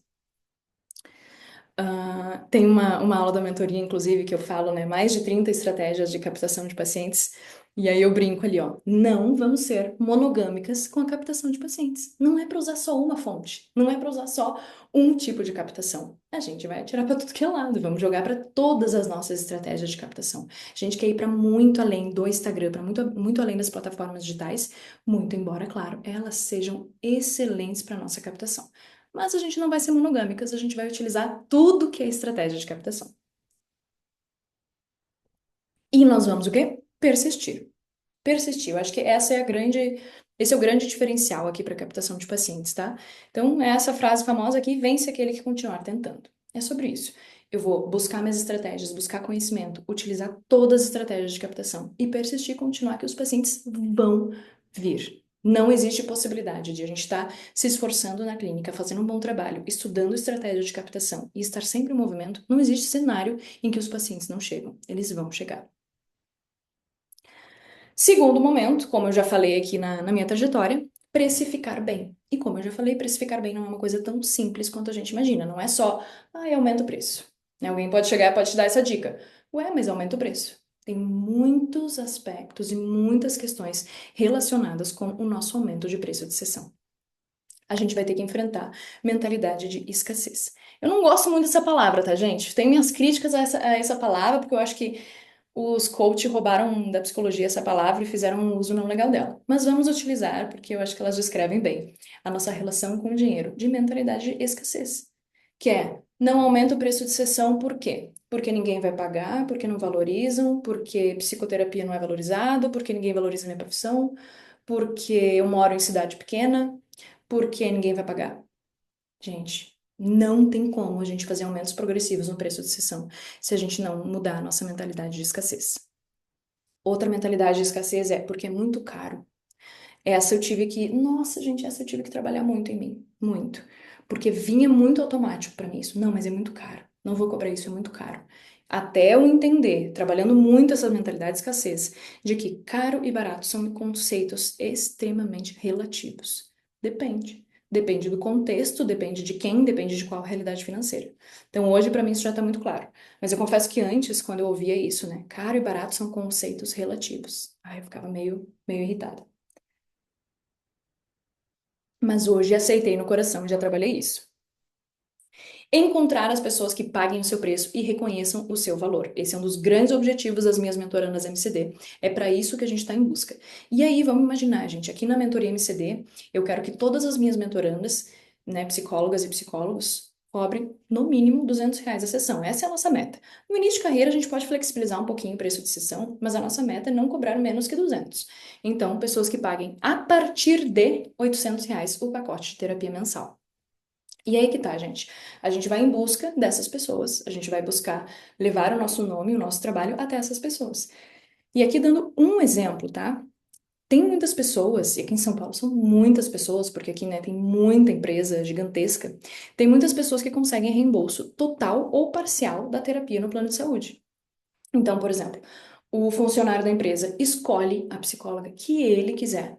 Tem uma aula da mentoria, inclusive, que eu falo, né, mais de 30 estratégias de captação de pacientes. E aí eu brinco ali, ó, não vamos ser monogâmicas com a captação de pacientes. Não é para usar só uma fonte, não é para usar só um tipo de captação. A gente vai atirar para tudo que é lado, vamos jogar para todas as nossas estratégias de captação. A gente quer ir para muito além do Instagram, para muito, muito além das plataformas digitais, muito embora, claro, elas sejam excelentes para nossa captação. Mas a gente não vai ser monogâmicas, a gente vai utilizar tudo que é estratégia de captação. E nós vamos o quê? Persistir. Persistir. Eu acho que esse é o grande diferencial aqui para captação de pacientes, tá? Então, é essa frase famosa aqui, vence aquele que continuar tentando. É sobre isso. Eu vou buscar minhas estratégias, buscar conhecimento, utilizar todas as estratégias de captação e persistir e continuar que os pacientes vão vir. Não existe possibilidade de a gente estar se esforçando na clínica, fazendo um bom trabalho, estudando estratégias de captação e estar sempre em movimento. Não existe cenário em que os pacientes não chegam. Eles vão chegar. Segundo momento, como eu já falei aqui na minha trajetória, precificar bem. E como eu já falei, precificar bem não é uma coisa tão simples quanto a gente imagina. Não é só, aumenta o preço. Alguém pode chegar e pode te dar essa dica. Ué, mas aumenta o preço. Tem muitos aspectos e muitas questões relacionadas com o nosso aumento de preço de sessão. A gente vai ter que enfrentar mentalidade de escassez. Eu não gosto muito dessa palavra, tá, gente? Tenho minhas críticas a essa palavra, porque eu acho que os coaches roubaram da psicologia essa palavra e fizeram um uso não legal dela. Mas vamos utilizar, porque eu acho que elas descrevem bem a nossa relação com o dinheiro, de mentalidade de escassez. Que é, não aumenta o preço de sessão por quê? porque ninguém vai pagar, porque não valorizam, porque psicoterapia não é valorizado, porque ninguém valoriza a minha profissão, porque eu moro em cidade pequena, porque ninguém vai pagar. Gente, não tem como a gente fazer aumentos progressivos no preço de sessão se a gente não mudar a nossa mentalidade de escassez. Outra mentalidade de escassez é porque é muito caro. Essa eu tive que, nossa, gente, essa eu tive que trabalhar muito em mim, muito. Porque vinha muito automático pra mim isso. Não, mas é muito caro. Não vou cobrar isso, é muito caro. Até eu entender, trabalhando muito essa mentalidade de escassez, de que caro e barato são conceitos extremamente relativos. Depende. Depende do contexto, depende de quem, depende de qual realidade financeira. Então, hoje, pra mim, isso já tá muito claro. Mas eu confesso que antes, quando eu ouvia isso, né, caro e barato são conceitos relativos. Aí eu ficava meio irritada. Mas hoje aceitei no coração e já trabalhei isso. Encontrar as pessoas que paguem o seu preço e reconheçam o seu valor. Esse é um dos grandes objetivos das minhas mentorandas MCD. É para isso que a gente está em busca. E aí, vamos imaginar, gente, aqui na mentoria MCD, eu quero que todas as minhas mentorandas, né, psicólogas e psicólogos, cobrem no mínimo R$ 200 a sessão. Essa é a nossa meta. No início de carreira, a gente pode flexibilizar um pouquinho o preço de sessão, mas a nossa meta é não cobrar menos que 200. Então, pessoas que paguem a partir de R$ 800 o pacote de terapia mensal. E aí que tá, gente. A gente vai em busca dessas pessoas, a gente vai buscar levar o nosso nome, o nosso trabalho até essas pessoas. E aqui dando um exemplo, tá? Tem muitas pessoas, e aqui em São Paulo são muitas pessoas, porque aqui, né, tem muita empresa gigantesca, tem muitas pessoas que conseguem reembolso total ou parcial da terapia no plano de saúde. Então, por exemplo, o funcionário da empresa escolhe a psicóloga que ele quiser,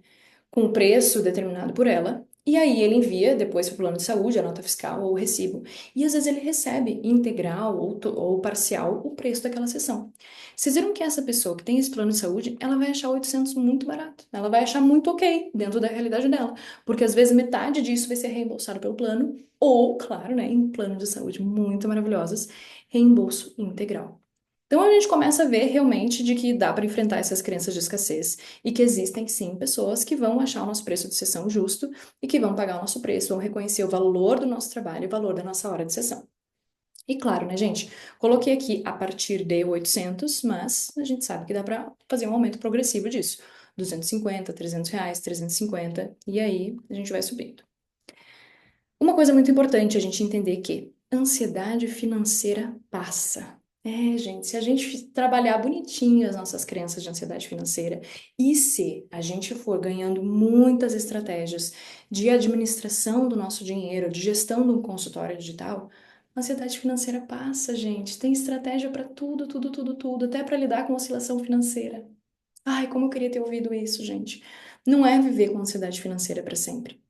com o preço determinado por ela, e aí ele envia depois para o plano de saúde a nota fiscal ou o recibo. E às vezes ele recebe integral ou parcial o preço daquela sessão. Vocês viram que essa pessoa que tem esse plano de saúde, ela vai achar 800 muito barato. Ela vai achar muito ok dentro da realidade dela. Porque às vezes metade disso vai ser reembolsado pelo plano, ou, claro, né, em planos de saúde muito maravilhosos, reembolso integral. Então a gente começa a ver realmente de que dá para enfrentar essas crenças de escassez e que existem sim pessoas que vão achar o nosso preço de sessão justo e que vão pagar o nosso preço, vão reconhecer o valor do nosso trabalho e o valor da nossa hora de sessão. E claro, né, gente? Coloquei aqui a partir de 800, mas a gente sabe que dá para fazer um aumento progressivo disso. 250, R$ 300, 350, e aí a gente vai subindo. Uma coisa muito importante a gente entender que ansiedade financeira passa. É, gente, se a gente trabalhar bonitinho as nossas crenças de ansiedade financeira e se a gente for ganhando muitas estratégias de administração do nosso dinheiro, de gestão de um consultório digital, a ansiedade financeira passa, gente. Tem estratégia para tudo, tudo, tudo, tudo, até para lidar com oscilação financeira. Ai, como eu queria ter ouvido isso, gente. Não é viver com ansiedade financeira para sempre.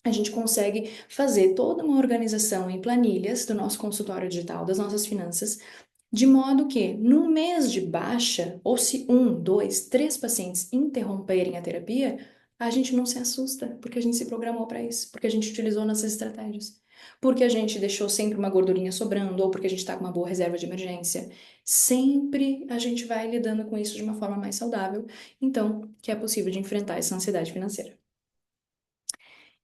A gente consegue fazer toda uma organização em planilhas do nosso consultório digital, das nossas finanças, de modo que, num mês de baixa, ou se um, dois, três pacientes interromperem a terapia, a gente não se assusta, porque a gente se programou para isso, porque a gente utilizou nossas estratégias, porque a gente deixou sempre uma gordurinha sobrando, ou porque a gente está com uma boa reserva de emergência. Sempre a gente vai lidando com isso de uma forma mais saudável, então, que é possível de enfrentar essa ansiedade financeira.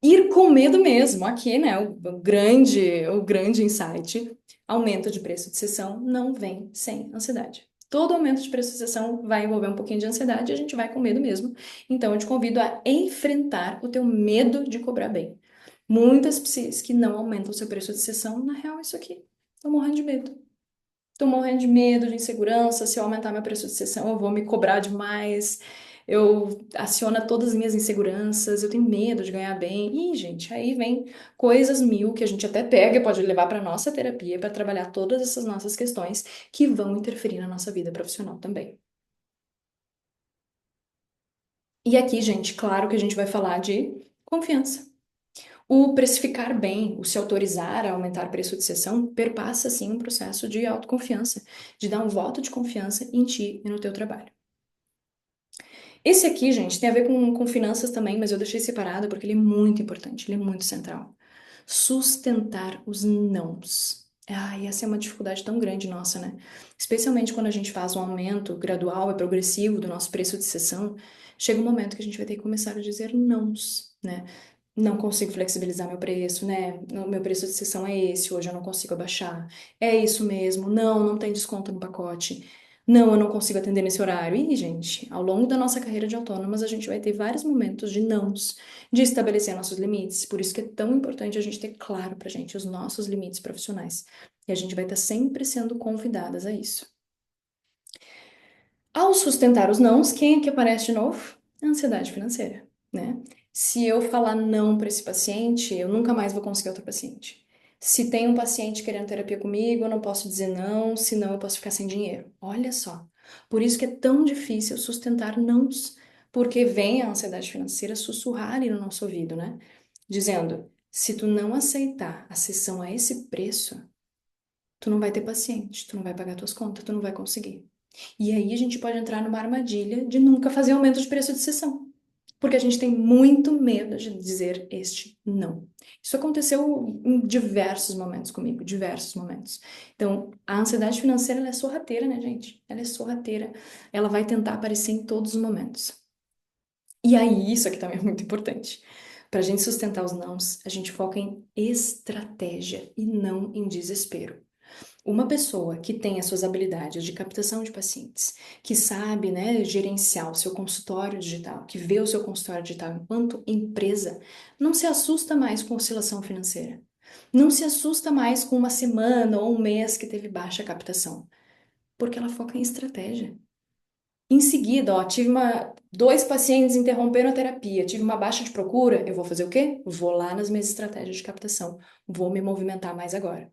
Ir com medo mesmo, aqui, né, o grande insight, aumento de preço de sessão não vem sem ansiedade. Todo aumento de preço de sessão vai envolver um pouquinho de ansiedade e a gente vai com medo mesmo. Então, eu te convido a enfrentar o teu medo de cobrar bem. Muitas psis que não aumentam o seu preço de sessão, na real, é isso aqui. Tô morrendo de medo. Tô morrendo de medo, de insegurança. Se eu aumentar meu preço de sessão, eu vou me cobrar demais. Eu aciona todas as minhas inseguranças. Eu tenho medo de ganhar bem. E, gente, aí vem coisas mil que a gente até pega e pode levar para nossa terapia para trabalhar todas essas nossas questões que vão interferir na nossa vida profissional também. E aqui, gente, claro que a gente vai falar de confiança. O precificar bem, o se autorizar a aumentar o preço de sessão, perpassa, sim, um processo de autoconfiança, de dar um voto de confiança em ti e no teu trabalho. Esse aqui, gente, tem a ver com finanças também, mas eu deixei separado porque ele é muito importante, ele é muito central. Sustentar os nãos. E essa é uma dificuldade tão grande nossa, né? Especialmente quando a gente faz um aumento gradual e progressivo do nosso preço de sessão, chega um momento que a gente vai ter que começar a dizer nãos, né? Não consigo flexibilizar meu preço, né? Meu preço de sessão é esse, hoje eu não consigo abaixar. É isso mesmo. Não, não tem desconto no pacote. Não, eu não consigo atender nesse horário. E, gente, ao longo da nossa carreira de autônomas, a gente vai ter vários momentos de nãos, de estabelecer nossos limites. Por isso que é tão importante a gente ter claro pra gente os nossos limites profissionais. E a gente vai estar sempre sendo convidadas a isso. Ao sustentar os nãos, quem é que aparece de novo? A ansiedade financeira, né? Se eu falar não para esse paciente, eu nunca mais vou conseguir outro paciente. Se tem um paciente querendo terapia comigo, eu não posso dizer não, senão eu posso ficar sem dinheiro. Olha só. Por isso que é tão difícil sustentar nãos, porque vem a ansiedade financeira sussurrar ali no nosso ouvido, né? Dizendo: se tu não aceitar a sessão a esse preço, tu não vai ter paciente, tu não vai pagar tuas contas, tu não vai conseguir. E aí a gente pode entrar numa armadilha de nunca fazer aumento de preço de sessão. Porque a gente tem muito medo de dizer este não. Isso aconteceu em diversos momentos comigo, diversos momentos. Então, a ansiedade financeira, ela é sorrateira, né, gente? Ela é sorrateira. Ela vai tentar aparecer em todos os momentos. E aí, isso aqui também é muito importante. Para a gente sustentar os nãos, a gente foca em estratégia e não em desespero. Uma pessoa que tem as suas habilidades de captação de pacientes, que sabe, né, gerenciar o seu consultório digital, que vê o seu consultório digital enquanto empresa, não se assusta mais com oscilação financeira. Não se assusta mais com uma semana ou um mês que teve baixa captação, porque ela foca em estratégia. Em seguida, ó, dois pacientes interromperam a terapia, tive uma baixa de procura, eu vou fazer o quê? Vou lá nas minhas estratégias de captação, vou me movimentar mais agora.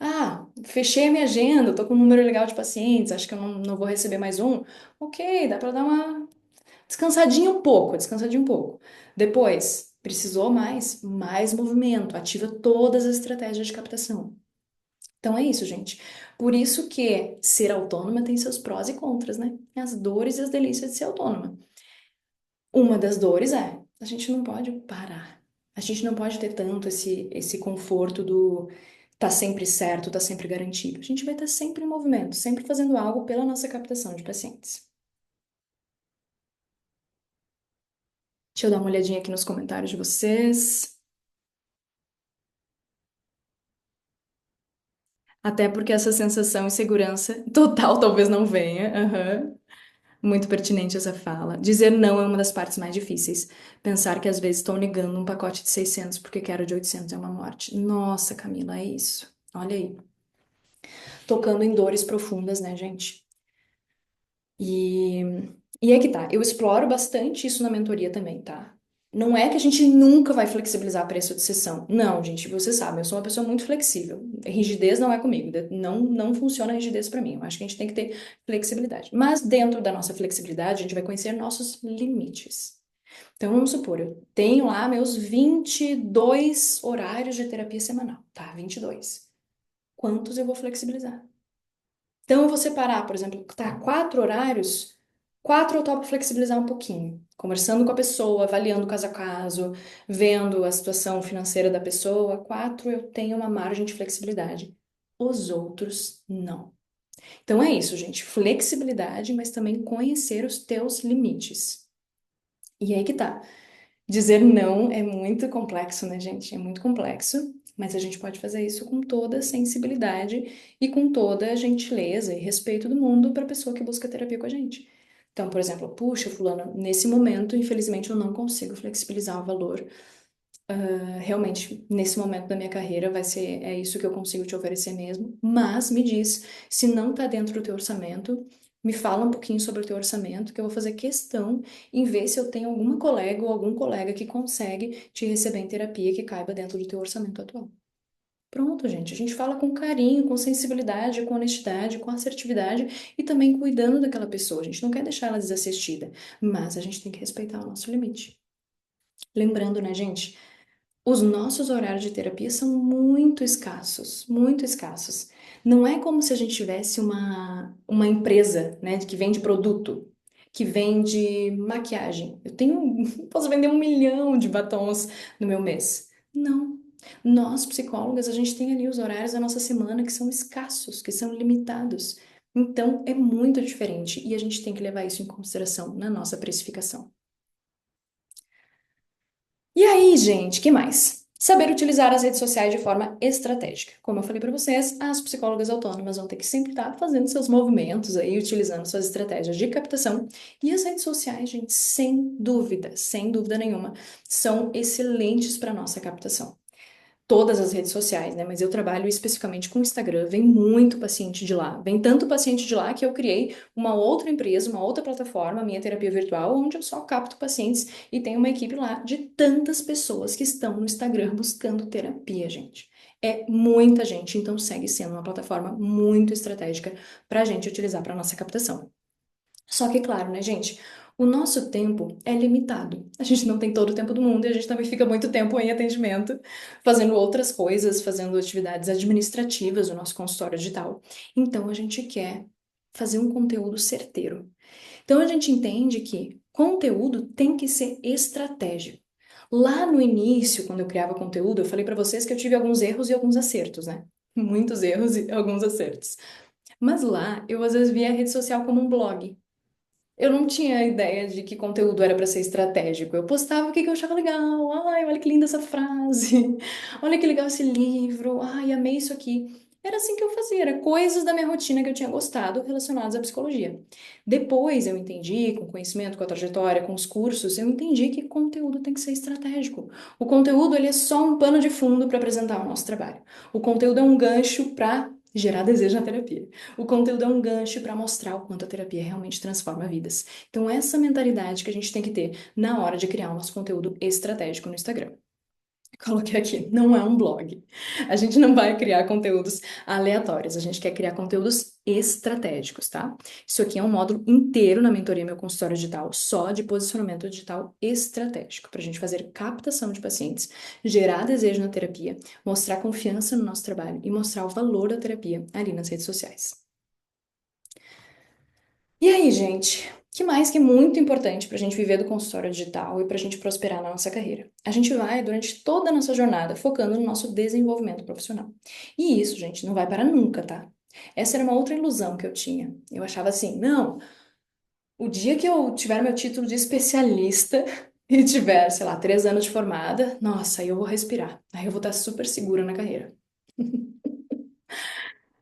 Ah, fechei a minha agenda, tô com um número legal de pacientes, acho que eu não vou receber mais um. Ok, dá para dar uma descansadinha um pouco, descansadinha um pouco. Depois, precisou mais movimento, ativa todas as estratégias de captação. Então é isso, gente. Por isso que ser autônoma tem seus prós e contras, né? As dores e as delícias de ser autônoma. Uma das dores é, a gente não pode parar. A gente não pode ter tanto esse conforto do tá sempre certo, tá sempre garantido. A gente vai estar sempre em movimento, sempre fazendo algo pela nossa captação de pacientes. Deixa eu dar uma olhadinha aqui nos comentários de vocês. Até porque essa sensação de segurança total talvez não venha. Aham. Muito pertinente essa fala. Dizer não é uma das partes mais difíceis. Pensar que às vezes estou negando um pacote de 600 porque quero de 800 é uma morte. Nossa, Camila, é isso. Olha aí. Tocando em dores profundas, né, gente? E, e é que tá. Eu exploro bastante isso na mentoria também, tá? Não é que a gente nunca vai flexibilizar preço de sessão. Não, gente, você sabe, eu sou uma pessoa muito flexível. Rigidez não é comigo. Não funciona a rigidez pra mim. Eu acho que a gente tem que ter flexibilidade. Mas dentro da nossa flexibilidade, a gente vai conhecer nossos limites. Então, vamos supor, eu tenho lá meus 22 horários de terapia semanal, tá? 22. Quantos eu vou flexibilizar? Então, eu vou separar, por exemplo, tá, 4 horários, 4 eu topo flexibilizar um pouquinho, conversando com a pessoa, avaliando caso a caso, vendo a situação financeira da pessoa. 4 eu tenho uma margem de flexibilidade. Os outros, não. Então é isso, gente. Flexibilidade, mas também conhecer os teus limites. E aí que tá. Dizer não é muito complexo, né, gente? É muito complexo, mas a gente pode fazer isso com toda a sensibilidade e com toda a gentileza e respeito do mundo para a pessoa que busca terapia com a gente. Então, por exemplo, puxa, fulano, nesse momento, infelizmente, eu não consigo flexibilizar o valor. Realmente, nesse momento da minha carreira, é isso que eu consigo te oferecer mesmo. Mas me diz, se não está dentro do teu orçamento, me fala um pouquinho sobre o teu orçamento, que eu vou fazer questão em ver se eu tenho alguma colega ou algum colega que consegue te receber em terapia que caiba dentro do teu orçamento atual. Pronto, gente. A gente fala com carinho, com sensibilidade, com honestidade, com assertividade e também cuidando daquela pessoa. A gente não quer deixar ela desassistida, mas a gente tem que respeitar o nosso limite. Lembrando, né, gente? Os nossos horários de terapia são muito escassos, muito escassos. Não é como se a gente tivesse uma empresa, né, que vende produto, que vende maquiagem. Eu tenho, posso vender 1 milhão de batons no meu mês. Não. Nós, psicólogas, a gente tem ali os horários da nossa semana que são escassos, que são limitados. Então, é muito diferente e a gente tem que levar isso em consideração na nossa precificação. E aí, gente, que mais? Saber utilizar as redes sociais de forma estratégica. Como eu falei para vocês, as psicólogas autônomas vão ter que sempre estar fazendo seus movimentos aí, utilizando suas estratégias de captação. E as redes sociais, gente, sem dúvida nenhuma, são excelentes para nossa captação. Todas as redes sociais, né? Mas eu trabalho especificamente com o Instagram. Vem muito paciente de lá. Vem tanto paciente de lá que eu criei uma outra empresa, uma outra plataforma, minha terapia virtual, onde eu só capto pacientes e tenho uma equipe lá de tantas pessoas que estão no Instagram buscando terapia, gente. É muita gente, então segue sendo uma plataforma muito estratégica para a gente utilizar para nossa captação. Só que, claro, né, gente? O nosso tempo é limitado. A gente não tem todo o tempo do mundo e a gente também fica muito tempo em atendimento, fazendo outras coisas, fazendo atividades administrativas no nosso consultório digital. Então, a gente quer fazer um conteúdo certeiro. Então, a gente entende que conteúdo tem que ser estratégico. Lá no início, quando eu criava conteúdo, eu falei para vocês que eu tive alguns erros e alguns acertos, né? Muitos erros e alguns acertos. Mas lá, eu às vezes via a rede social como um blog. Eu não tinha ideia de que conteúdo era para ser estratégico. Eu postava o que eu achava legal. Ai, olha que linda essa frase. Olha que legal esse livro. Ai, amei isso aqui. Era assim que eu fazia, era coisas da minha rotina que eu tinha gostado relacionadas à psicologia. Depois eu entendi, com o conhecimento, com a trajetória, com os cursos, eu entendi que conteúdo tem que ser estratégico. O conteúdo, ele é só um pano de fundo para apresentar o nosso trabalho. O conteúdo é um gancho para gerar desejo na terapia. O conteúdo é um gancho para mostrar o quanto a terapia realmente transforma vidas. Então, essa mentalidade que a gente tem que ter na hora de criar o nosso conteúdo estratégico no Instagram. Coloquei aqui, não é um blog. A gente não vai criar conteúdos aleatórios, a gente quer criar conteúdos estratégicos, tá? Isso aqui é um módulo inteiro na mentoria Meu Consultório Digital, só de posicionamento digital estratégico, para a gente fazer captação de pacientes, gerar desejo na terapia, mostrar confiança no nosso trabalho e mostrar o valor da terapia ali nas redes sociais. E aí, gente, que mais que é muito importante para a gente viver do consultório digital e para a gente prosperar na nossa carreira? A gente vai, durante toda a nossa jornada, focando no nosso desenvolvimento profissional. E isso, gente, não vai para nunca, tá? Essa era uma outra ilusão que eu tinha. Eu achava assim, não, o dia que eu tiver meu título de especialista e tiver, sei lá, 3 anos de formada, nossa, aí eu vou respirar. Aí eu vou estar super segura na carreira.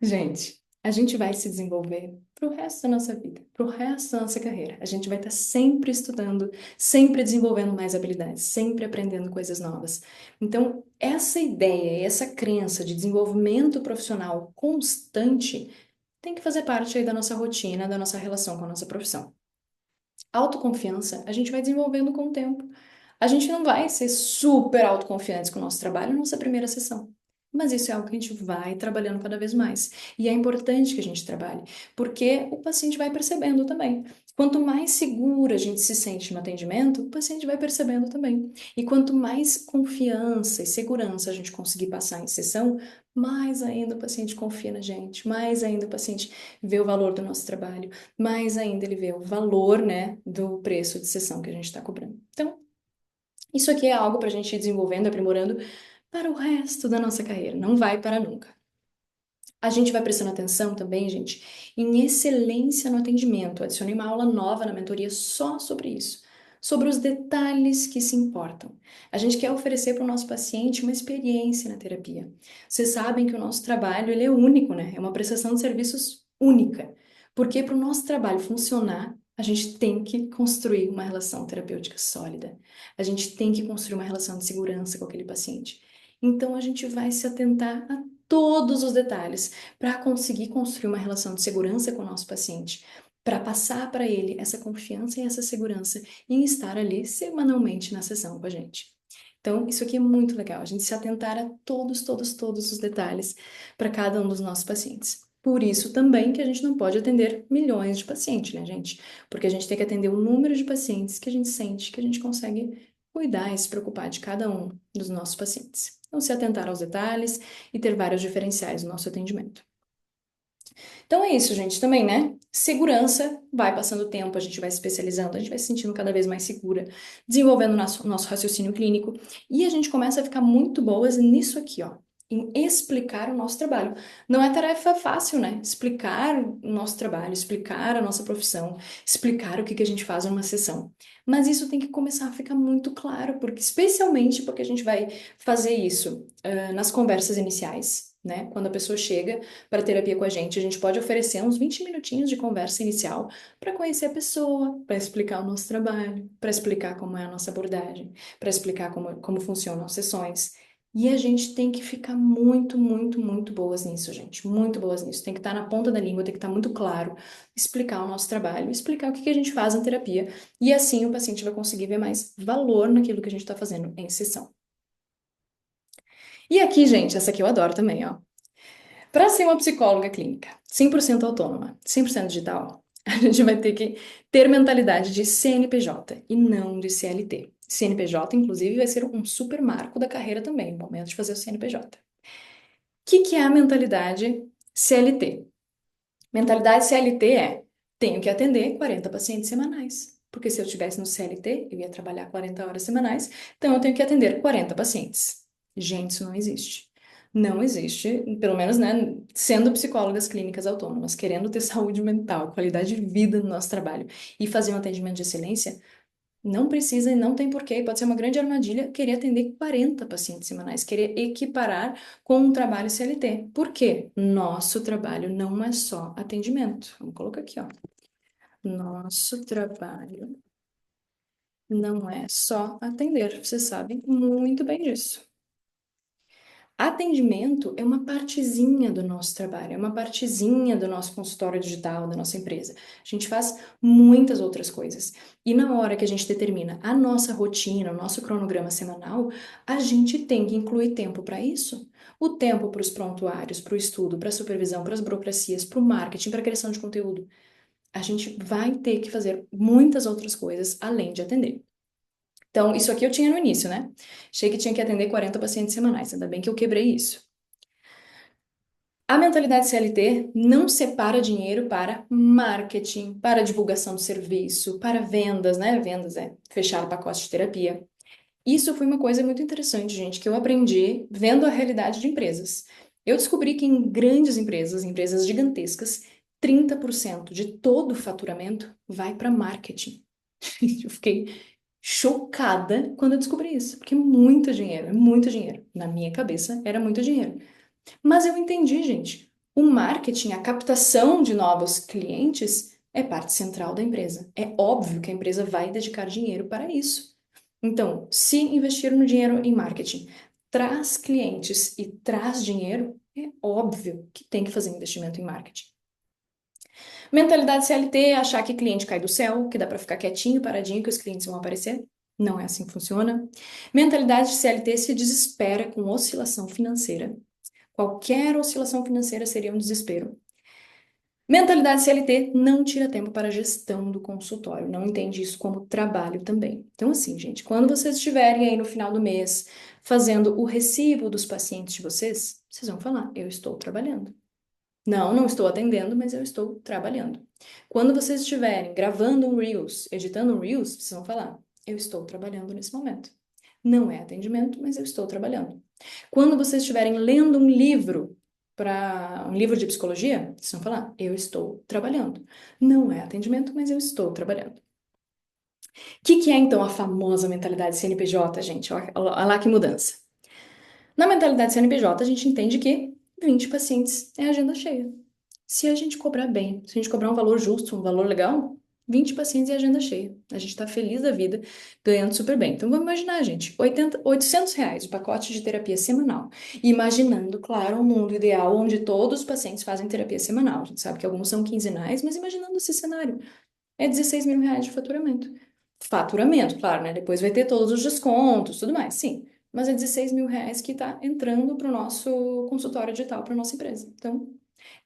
Gente, a gente vai se desenvolver pro resto da nossa vida, pro resto da nossa carreira. A gente vai estar sempre estudando, sempre desenvolvendo mais habilidades, sempre aprendendo coisas novas. Então, essa ideia e essa crença de desenvolvimento profissional constante tem que fazer parte aí da nossa rotina, da nossa relação com a nossa profissão. Autoconfiança, a gente vai desenvolvendo com o tempo. A gente não vai ser super autoconfiantes com o nosso trabalho na nossa primeira sessão. Mas isso é algo que a gente vai trabalhando cada vez mais. E é importante que a gente trabalhe, porque o paciente vai percebendo também. Quanto mais segura a gente se sente no atendimento, o paciente vai percebendo também. E quanto mais confiança e segurança a gente conseguir passar em sessão, mais ainda o paciente confia na gente, mais ainda o paciente vê o valor do nosso trabalho, mais ainda ele vê o valor, né, do preço de sessão que a gente está cobrando. Então, isso aqui é algo para a gente ir desenvolvendo, aprimorando para o resto da nossa carreira. Não vai para nunca. A gente vai prestando atenção também, gente, em excelência no atendimento. Adicionei uma aula nova na mentoria só sobre isso, sobre os detalhes que se importam. A gente quer oferecer para o nosso paciente uma experiência na terapia. Vocês sabem que o nosso trabalho ele é único, né? É uma prestação de serviços única. Porque para o nosso trabalho funcionar, a gente tem que construir uma relação terapêutica sólida. A gente tem que construir uma relação de segurança com aquele paciente. Então a gente vai se atentar a todos os detalhes para conseguir construir uma relação de segurança com o nosso paciente, para passar para ele essa confiança e essa segurança em estar ali semanalmente na sessão com a gente. Então, isso aqui é muito legal, a gente se atentar a todos os detalhes para cada um dos nossos pacientes. Por isso também que a gente não pode atender milhões de pacientes, né, gente? Porque a gente tem que atender o número de pacientes que a gente sente que a gente consegue cuidar e se preocupar de cada um dos nossos pacientes. Então, se atentar aos detalhes e ter vários diferenciais no nosso atendimento. Então é isso, gente, também, né? Segurança, vai passando o tempo, a gente vai se especializando, a gente vai se sentindo cada vez mais segura, desenvolvendo o nosso raciocínio clínico e a gente começa a ficar muito boas nisso aqui, ó. em explicar o nosso trabalho. Não é tarefa fácil, né? Explicar o nosso trabalho, explicar a nossa profissão, explicar o que que a gente faz numa sessão. Mas isso tem que começar a ficar muito claro, porque especialmente porque a gente vai fazer isso nas conversas iniciais, né? Quando a pessoa chega para terapia com a gente pode oferecer uns 20 minutinhos de conversa inicial para conhecer a pessoa, para explicar o nosso trabalho, para explicar como é a nossa abordagem, para explicar como funcionam as sessões. E a gente tem que ficar muito, muito, muito boas nisso, gente. Muito boas nisso. Tem que estar na ponta da língua, tem que estar muito claro, explicar o nosso trabalho, explicar o que que a gente faz na terapia. E assim o paciente vai conseguir ver mais valor naquilo que a gente está fazendo em sessão. E aqui, gente, essa aqui eu adoro também, ó. Para ser uma psicóloga clínica 100% autônoma, 100% digital, a gente vai ter que ter mentalidade de CNPJ e não de CLT. CNPJ, inclusive, vai ser um super marco da carreira também, no momento de fazer o CNPJ. O que é a mentalidade CLT? Mentalidade CLT é: tenho que atender 40 pacientes semanais. Porque se eu estivesse no CLT, eu ia trabalhar 40 horas semanais, então eu tenho que atender 40 pacientes. Gente, isso não existe. Não existe, pelo menos, né, sendo psicólogas clínicas autônomas, querendo ter saúde mental, qualidade de vida no nosso trabalho e fazer um atendimento de excelência, não precisa e não tem porquê. Pode ser uma grande armadilha querer atender 40 pacientes semanais, querer equiparar com um trabalho CLT. Por quê? Nosso trabalho não é só atendimento. Vamos colocar aqui, ó. Nosso trabalho não é só atender. Vocês sabem muito bem disso. Atendimento é uma partezinha do nosso trabalho, é uma partezinha do nosso consultório digital, da nossa empresa. A gente faz muitas outras coisas. E na hora que a gente determina a nossa rotina, o nosso cronograma semanal, a gente tem que incluir tempo para isso. O tempo para os prontuários, para o estudo, para a supervisão, para as burocracias, para o marketing, para a criação de conteúdo. A gente vai ter que fazer muitas outras coisas além de atender. Então, isso aqui eu tinha no início, né? Achei que tinha que atender 40 pacientes semanais, ainda bem que eu quebrei isso. A mentalidade CLT não separa dinheiro para marketing, para divulgação do serviço, para vendas, né? Vendas é fechar o pacote de terapia. Isso foi uma coisa muito interessante, gente, que eu aprendi vendo a realidade de empresas. Eu descobri que em grandes empresas, empresas gigantescas, 30% de todo o faturamento vai para marketing. Eu fiquei chocada quando eu descobri isso, porque é muito dinheiro. Na minha cabeça, era muito dinheiro. Mas eu entendi, gente. O marketing, a captação de novos clientes é parte central da empresa. É óbvio que a empresa vai dedicar dinheiro para isso. Então, se investir no dinheiro em marketing traz clientes e traz dinheiro, é óbvio que tem que fazer investimento em marketing. Mentalidade CLT é achar que cliente cai do céu, que dá para ficar quietinho, paradinho, que os clientes vão aparecer. Não é assim que funciona. Mentalidade de CLT se desespera com oscilação financeira. Qualquer oscilação financeira seria um desespero. Mentalidade CLT não tira tempo para a gestão do consultório, não entende isso como trabalho também. Então, assim, gente, quando vocês estiverem aí no final do mês fazendo o recibo dos pacientes de vocês, vocês vão falar: eu estou trabalhando. Não, não estou atendendo, mas eu estou trabalhando. Quando vocês estiverem gravando um Reels, editando um Reels, vocês vão falar: eu estou trabalhando nesse momento. Não é atendimento, mas eu estou trabalhando. Quando vocês estiverem lendo um livro, para um livro de psicologia, vocês vão falar: eu estou trabalhando. Não é atendimento, mas eu estou trabalhando. O que é então a famosa mentalidade CNPJ, gente? Olha lá que mudança. Na mentalidade CNPJ, a gente entende que 20 pacientes é agenda cheia. Se a gente cobrar bem, se a gente cobrar um valor justo, um valor legal, 20 pacientes e agenda cheia. A gente está feliz da vida, ganhando super bem. Então vamos imaginar, gente, 800 reais o pacote de terapia semanal. Imaginando, claro, um mundo ideal onde todos os pacientes fazem terapia semanal. A gente sabe que alguns são quinzenais, mas imaginando esse cenário, é 16 mil reais de faturamento. Faturamento, claro, né? Depois vai ter todos os descontos, tudo mais, sim. Mas é 16 mil reais que está entrando para o nosso consultório digital, para nossa empresa. Então,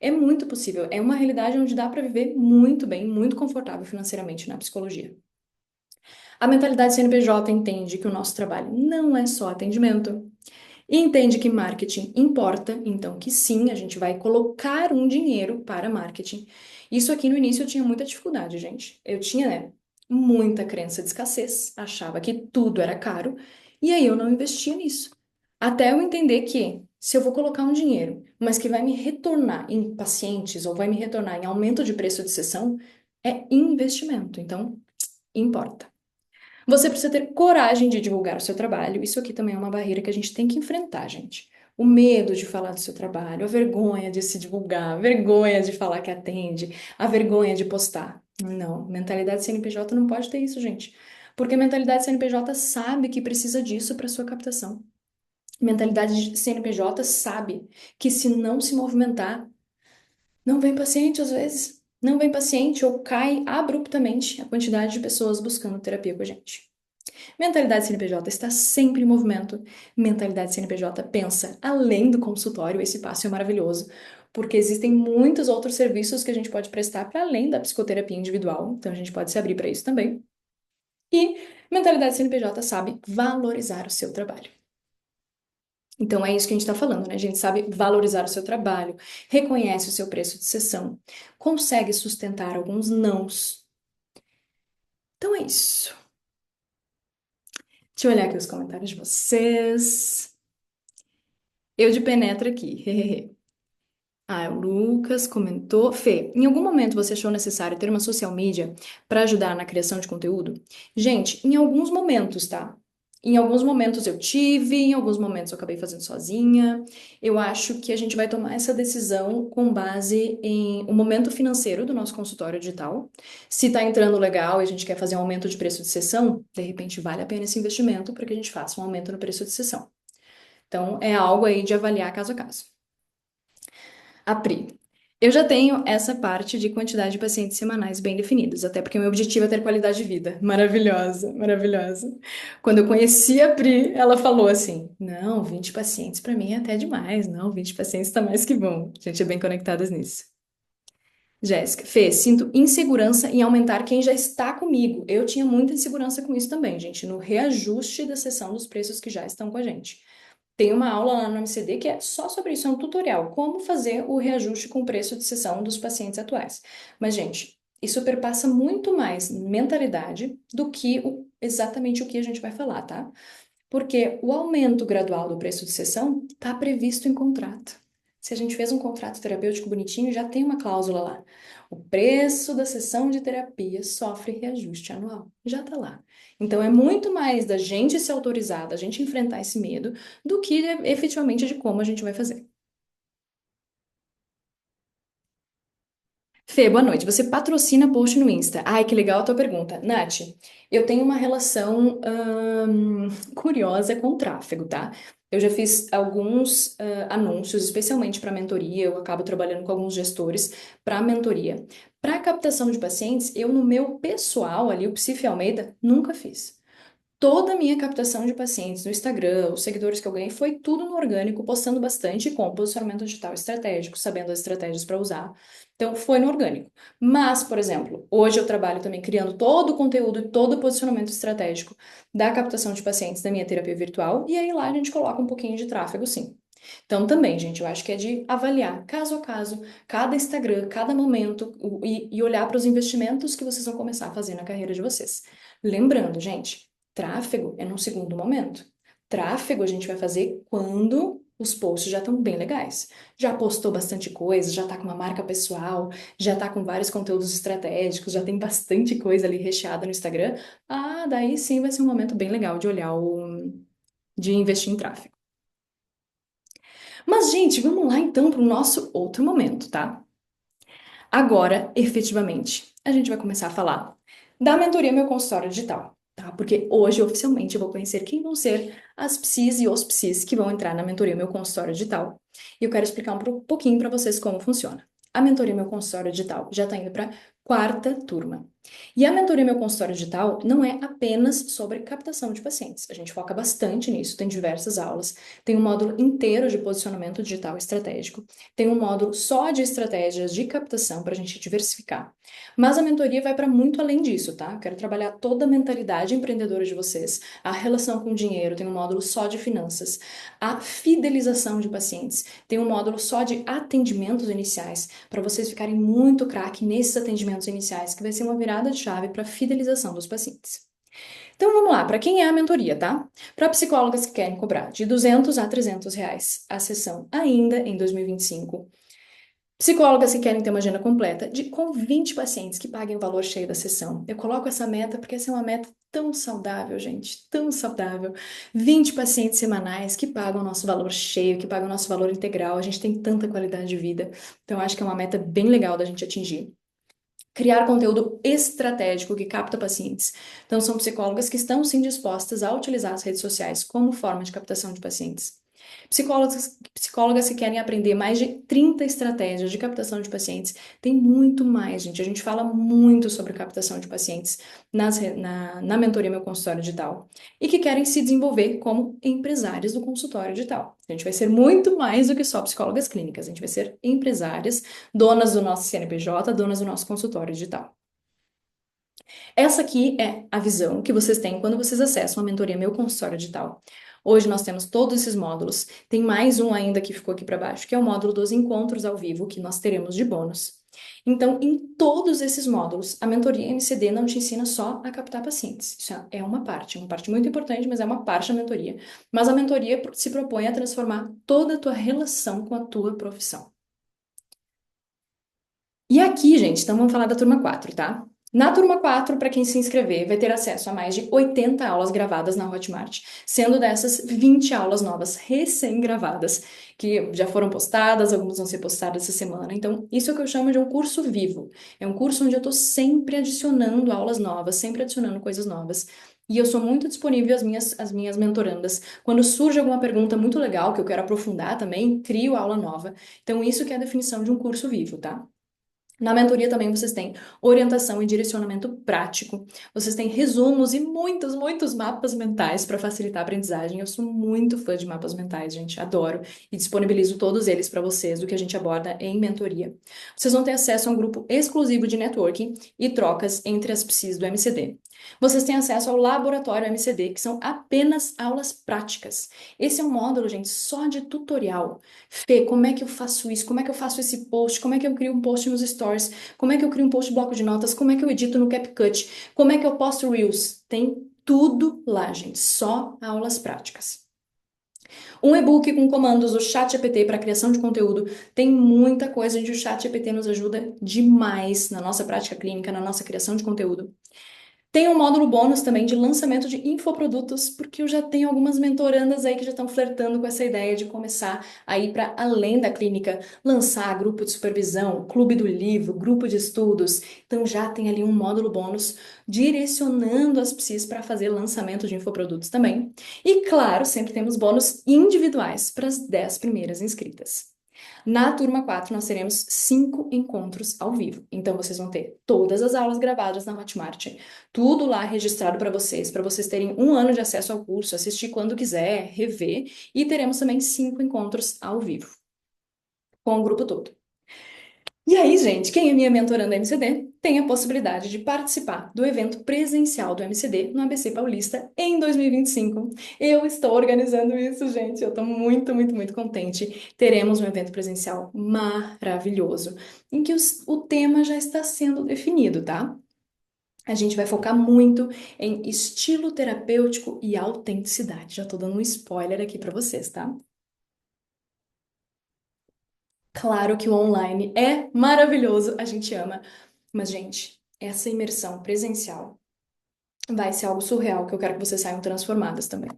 é muito possível. É uma realidade onde dá para viver muito bem, muito confortável financeiramente na psicologia. A mentalidade CNPJ entende que o nosso trabalho não é só atendimento. E entende que marketing importa, então que sim, a gente vai colocar um dinheiro para marketing. Isso aqui no início eu tinha muita dificuldade, gente. Eu tinha, né, muita crença de escassez, achava que tudo era caro, e aí eu não investia nisso. Até eu entender que Se eu vou colocar um dinheiro, mas que vai me retornar em pacientes ou vai me retornar em aumento de preço de sessão, é investimento. Então, importa. Você precisa ter coragem de divulgar o seu trabalho. Isso aqui também é uma barreira que a gente tem que enfrentar, gente. O medo de falar do seu trabalho, a vergonha de se divulgar, a vergonha de falar que atende, a vergonha de postar. Não, mentalidade CNPJ não pode ter isso, gente. Porque mentalidade CNPJ sabe que precisa disso para sua captação. Mentalidade de CNPJ sabe que se não se movimentar, não vem paciente às vezes. Não vem paciente ou cai abruptamente a quantidade de pessoas buscando terapia com a gente. Mentalidade CNPJ está sempre em movimento. Mentalidade CNPJ pensa além do consultório, esse passo é maravilhoso, porque existem muitos outros serviços que a gente pode prestar para além da psicoterapia individual, então a gente pode se abrir para isso também. E mentalidade CNPJ sabe valorizar o seu trabalho. Então é isso que a gente está falando, né? A gente sabe valorizar o seu trabalho, reconhece o seu preço de sessão, consegue sustentar alguns nãos. Então é isso. Deixa eu olhar aqui os comentários de vocês. Eu de penetra aqui. Ah, o Lucas comentou. Fê, em algum momento você achou necessário ter uma social media para ajudar na criação de conteúdo? Gente, em alguns momentos, tá? Em alguns momentos eu tive, em alguns momentos eu acabei fazendo sozinha. Eu acho que a gente vai tomar essa decisão com base em o momento financeiro do nosso consultório digital. Se tá entrando legal e a gente quer fazer um aumento de preço de sessão, de repente vale a pena esse investimento para que a gente faça um aumento no preço de sessão. Então, é algo aí de avaliar caso a caso. A Pri. Eu já tenho essa parte de quantidade de pacientes semanais bem definidos, até porque o meu objetivo é ter qualidade de vida. Maravilhosa, maravilhosa. Quando eu conheci a Pri, ela falou assim: Não, 20 pacientes para mim é até demais. Não, 20 pacientes tá mais que bom. A gente é bem conectadas nisso. Jéssica, Fê, sinto insegurança em aumentar quem já está comigo. Eu tinha muita insegurança com isso também, gente, no reajuste da seção dos preços que já estão com a gente. Tem uma aula lá no MCD que é só sobre isso, é um tutorial, como fazer o reajuste com o preço de sessão dos pacientes atuais. Mas, gente, isso perpassa muito mais mentalidade do que exatamente o que a gente vai falar, tá? Porque o aumento gradual do preço de sessão está previsto em contrato. Se a gente fez um contrato terapêutico bonitinho, já tem uma cláusula lá. O preço da sessão de terapia sofre reajuste anual. Já está lá. Então é muito mais da gente se autorizar, da gente enfrentar esse medo, do que efetivamente de como a gente vai fazer. Fê, boa noite. Você patrocina post no Insta? Ai, que legal a tua pergunta. Nath, eu tenho uma relação curiosa com tráfego, tá? Eu já fiz alguns anúncios, especialmente para mentoria. Eu acabo trabalhando com alguns gestores para mentoria. Para captação de pacientes, eu no meu pessoal ali, o Psife Almeida, nunca fiz. Toda a minha captação de pacientes no Instagram, os seguidores que eu ganhei, foi tudo no orgânico, postando bastante com posicionamento digital estratégico, sabendo as estratégias para usar. Então, foi no orgânico. Mas, por exemplo, hoje eu trabalho também criando todo o conteúdo e todo o posicionamento estratégico da captação de pacientes da minha terapia virtual, e aí lá a gente coloca um pouquinho de tráfego, sim. Então, também, gente, eu acho que é de avaliar caso a caso, cada Instagram, cada momento, e olhar para os investimentos que vocês vão começar a fazer na carreira de vocês. Lembrando, gente. Tráfego é num segundo momento. Tráfego a gente vai fazer quando os posts já estão bem legais. Já postou bastante coisa, já tá com uma marca pessoal, já tá com vários conteúdos estratégicos, já tem bastante coisa ali recheada no Instagram. Ah, daí sim vai ser um momento bem legal de olhar de investir em tráfego. Mas, gente, vamos lá então para o nosso outro momento, tá? Agora, efetivamente, a gente vai começar a falar da mentoria Meu Consultório Digital, tá? Porque hoje, oficialmente, eu vou conhecer quem vão ser as psis e os psis que vão entrar na mentoria Meu Consultório Digital. E eu quero explicar um pouquinho para vocês como funciona. A mentoria Meu Consultório Digital já está indo para quarta turma. E a mentoria Meu Consultório Digital não é apenas sobre captação de pacientes. A gente foca bastante nisso, tem diversas aulas, tem um módulo inteiro de posicionamento digital estratégico, tem um módulo só de estratégias de captação para a gente diversificar. Mas a mentoria vai para muito além disso, tá? Eu quero trabalhar toda a mentalidade empreendedora de vocês, a relação com o dinheiro, tem um módulo só de finanças, a fidelização de pacientes, tem um módulo só de atendimentos iniciais, para vocês ficarem muito craque nesses atendimentos iniciais, que vai ser uma virada de chave para a fidelização dos pacientes. Então vamos lá, para quem é a mentoria, tá? Para psicólogas que querem cobrar de R$ 200 a R$ 300 a sessão ainda em 2025. Psicólogas que querem ter uma agenda completa com 20 pacientes que paguem o valor cheio da sessão. Eu coloco essa meta porque essa é uma meta tão saudável, gente, tão saudável. 20 pacientes semanais que pagam o nosso valor cheio, que pagam o nosso valor integral. A gente tem tanta qualidade de vida. Então, eu acho que é uma meta bem legal da gente atingir. Criar conteúdo estratégico que capta pacientes. Então, são psicólogas que estão sim dispostas a utilizar as redes sociais como forma de captação de pacientes. Psicólogas que querem aprender mais de 30 estratégias de captação de pacientes. Tem muito mais, gente. A gente fala muito sobre captação de pacientes na mentoria Meu Consultório Digital. E que querem se desenvolver como empresárias do consultório digital. A gente vai ser muito mais do que só psicólogas clínicas. A gente vai ser empresárias, donas do nosso CNPJ, donas do nosso consultório digital. Essa aqui é a visão que vocês têm quando vocês acessam a mentoria Meu Consultório Digital. Hoje nós temos todos esses módulos. Tem mais um ainda que ficou aqui para baixo, que é o módulo dos encontros ao vivo, que nós teremos de bônus. Então, em todos esses módulos, a mentoria MCD não te ensina só a captar pacientes. Isso é uma parte muito importante, mas é uma parte da mentoria. Mas a mentoria se propõe a transformar toda a tua relação com a tua profissão. E aqui, gente, então vamos falar da turma 4, tá? Na turma 4, para quem se inscrever, vai ter acesso a mais de 80 aulas gravadas na Hotmart, sendo dessas 20 aulas novas recém-gravadas, que já foram postadas, algumas vão ser postadas essa semana. Então, isso é o que eu chamo de um curso vivo. É um curso onde eu estou sempre adicionando aulas novas, sempre adicionando coisas novas. E eu sou muito disponível às minhas mentorandas. Quando surge alguma pergunta muito legal que eu quero aprofundar também, crio aula nova. Então, isso que é a definição de um curso vivo, tá? Na mentoria também vocês têm orientação e direcionamento prático. Vocês têm resumos e muitos, muitos mapas mentais para facilitar a aprendizagem. Eu sou muito fã de mapas mentais, gente, adoro e disponibilizo todos eles para vocês, do que a gente aborda em mentoria. Vocês vão ter acesso a um grupo exclusivo de networking e trocas entre as psis do MCD. Vocês têm acesso ao laboratório MCD, que são apenas aulas práticas. Esse é um módulo, gente, só de tutorial. Fê, como é que eu faço isso? Como é que eu faço esse post? Como é que eu crio um post nos stories? Como é que eu crio um post bloco de notas? Como é que eu edito no CapCut? Como é que eu posto Reels? Tem tudo lá, gente, só aulas práticas. Um e-book com comandos do ChatGPT para criação de conteúdo. Tem muita coisa onde o ChatGPT nos ajuda demais na nossa prática clínica, na nossa criação de conteúdo. Tem um módulo bônus também de lançamento de infoprodutos, porque eu já tenho algumas mentorandas aí que já estão flertando com essa ideia de começar a ir para além da clínica, lançar grupo de supervisão, clube do livro, grupo de estudos. Então já tem ali um módulo bônus direcionando as psis para fazer lançamento de infoprodutos também. E claro, sempre temos bônus individuais para as 10 primeiras inscritas. Na turma 4, nós teremos 5 encontros ao vivo. Então, vocês vão ter todas as aulas gravadas na Hotmart, tudo lá registrado para vocês terem um ano de acesso ao curso, assistir quando quiser, rever, e teremos também 5 encontros ao vivo, com o grupo todo. E aí, gente, quem é minha mentoranda MCD tem a possibilidade de participar do evento presencial do MCD no ABC Paulista em 2025. Eu estou organizando isso, gente. Eu estou muito, muito, muito contente. Teremos um evento presencial maravilhoso, em que o tema já está sendo definido, tá? A gente vai focar muito em estilo terapêutico e autenticidade. Já estou dando um spoiler aqui para vocês, tá? Claro que o online é maravilhoso, a gente ama. Mas, gente, essa imersão presencial vai ser algo surreal que eu quero que vocês saiam transformadas também.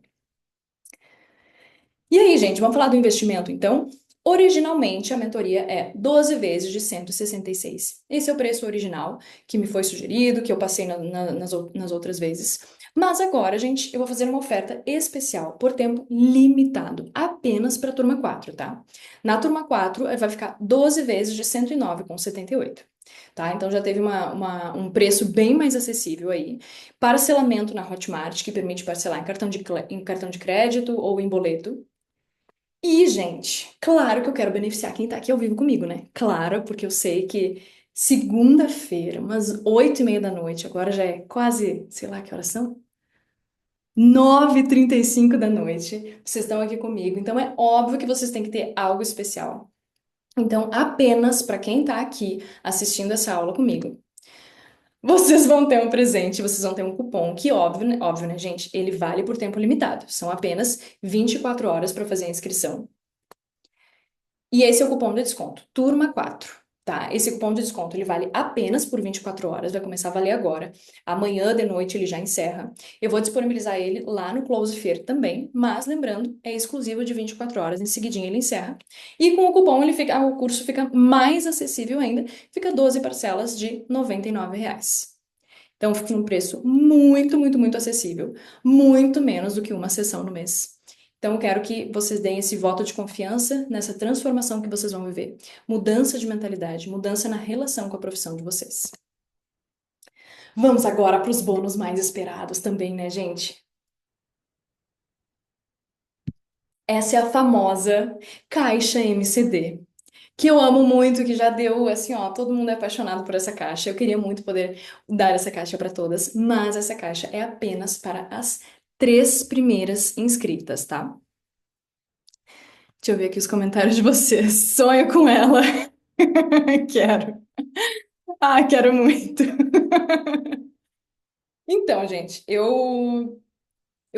E aí, gente, vamos falar do investimento, então? Originalmente, a mentoria é 12 vezes de 166. Esse é o preço original que me foi sugerido, que eu passei nas outras vezes. Mas agora, gente, eu vou fazer uma oferta especial por tempo limitado, apenas para a turma 4, tá? Na turma 4, vai ficar 12 vezes de 109,78. Tá? Então já teve um preço bem mais acessível aí. Parcelamento na Hotmart, que permite parcelar em cartão de crédito ou em boleto. E, gente, claro que eu quero beneficiar quem tá aqui ao vivo comigo, né? Claro, porque eu sei que segunda-feira, umas 8h30 da noite, agora já é quase, sei lá que horas são? 9h35 da noite, vocês estão aqui comigo, então é óbvio que vocês têm que ter algo especial. Então, apenas para quem tá aqui assistindo essa aula comigo. Vocês vão ter um presente, vocês vão ter um cupom que, óbvio, né, gente? Ele vale por tempo limitado. São apenas 24 horas para fazer a inscrição. E esse é o cupom de desconto, turma 4, tá? Esse cupom de desconto, ele vale apenas por 24 horas, vai começar a valer agora. Amanhã de noite ele já encerra. Eu vou disponibilizar ele lá no Close Fair também, mas lembrando, é exclusivo de 24 horas, em seguidinho ele encerra. E com o cupom o curso fica mais acessível ainda, fica 12 parcelas de R$ 99. Então fica um preço muito acessível, muito menos do que uma sessão no mês. Então eu quero que vocês deem esse voto de confiança nessa transformação que vocês vão viver. Mudança de mentalidade, mudança na relação com a profissão de vocês. Vamos agora para os bônus mais esperados também, né, gente? Essa é a famosa caixa MCD, que eu amo muito, que já deu assim, ó, todo mundo é apaixonado por essa caixa. Eu queria muito poder dar essa caixa para todas, mas essa caixa é apenas para as três primeiras inscritas, tá? Deixa eu ver aqui os comentários de vocês. Sonho com ela. Quero. Ah, quero muito. Então, gente, eu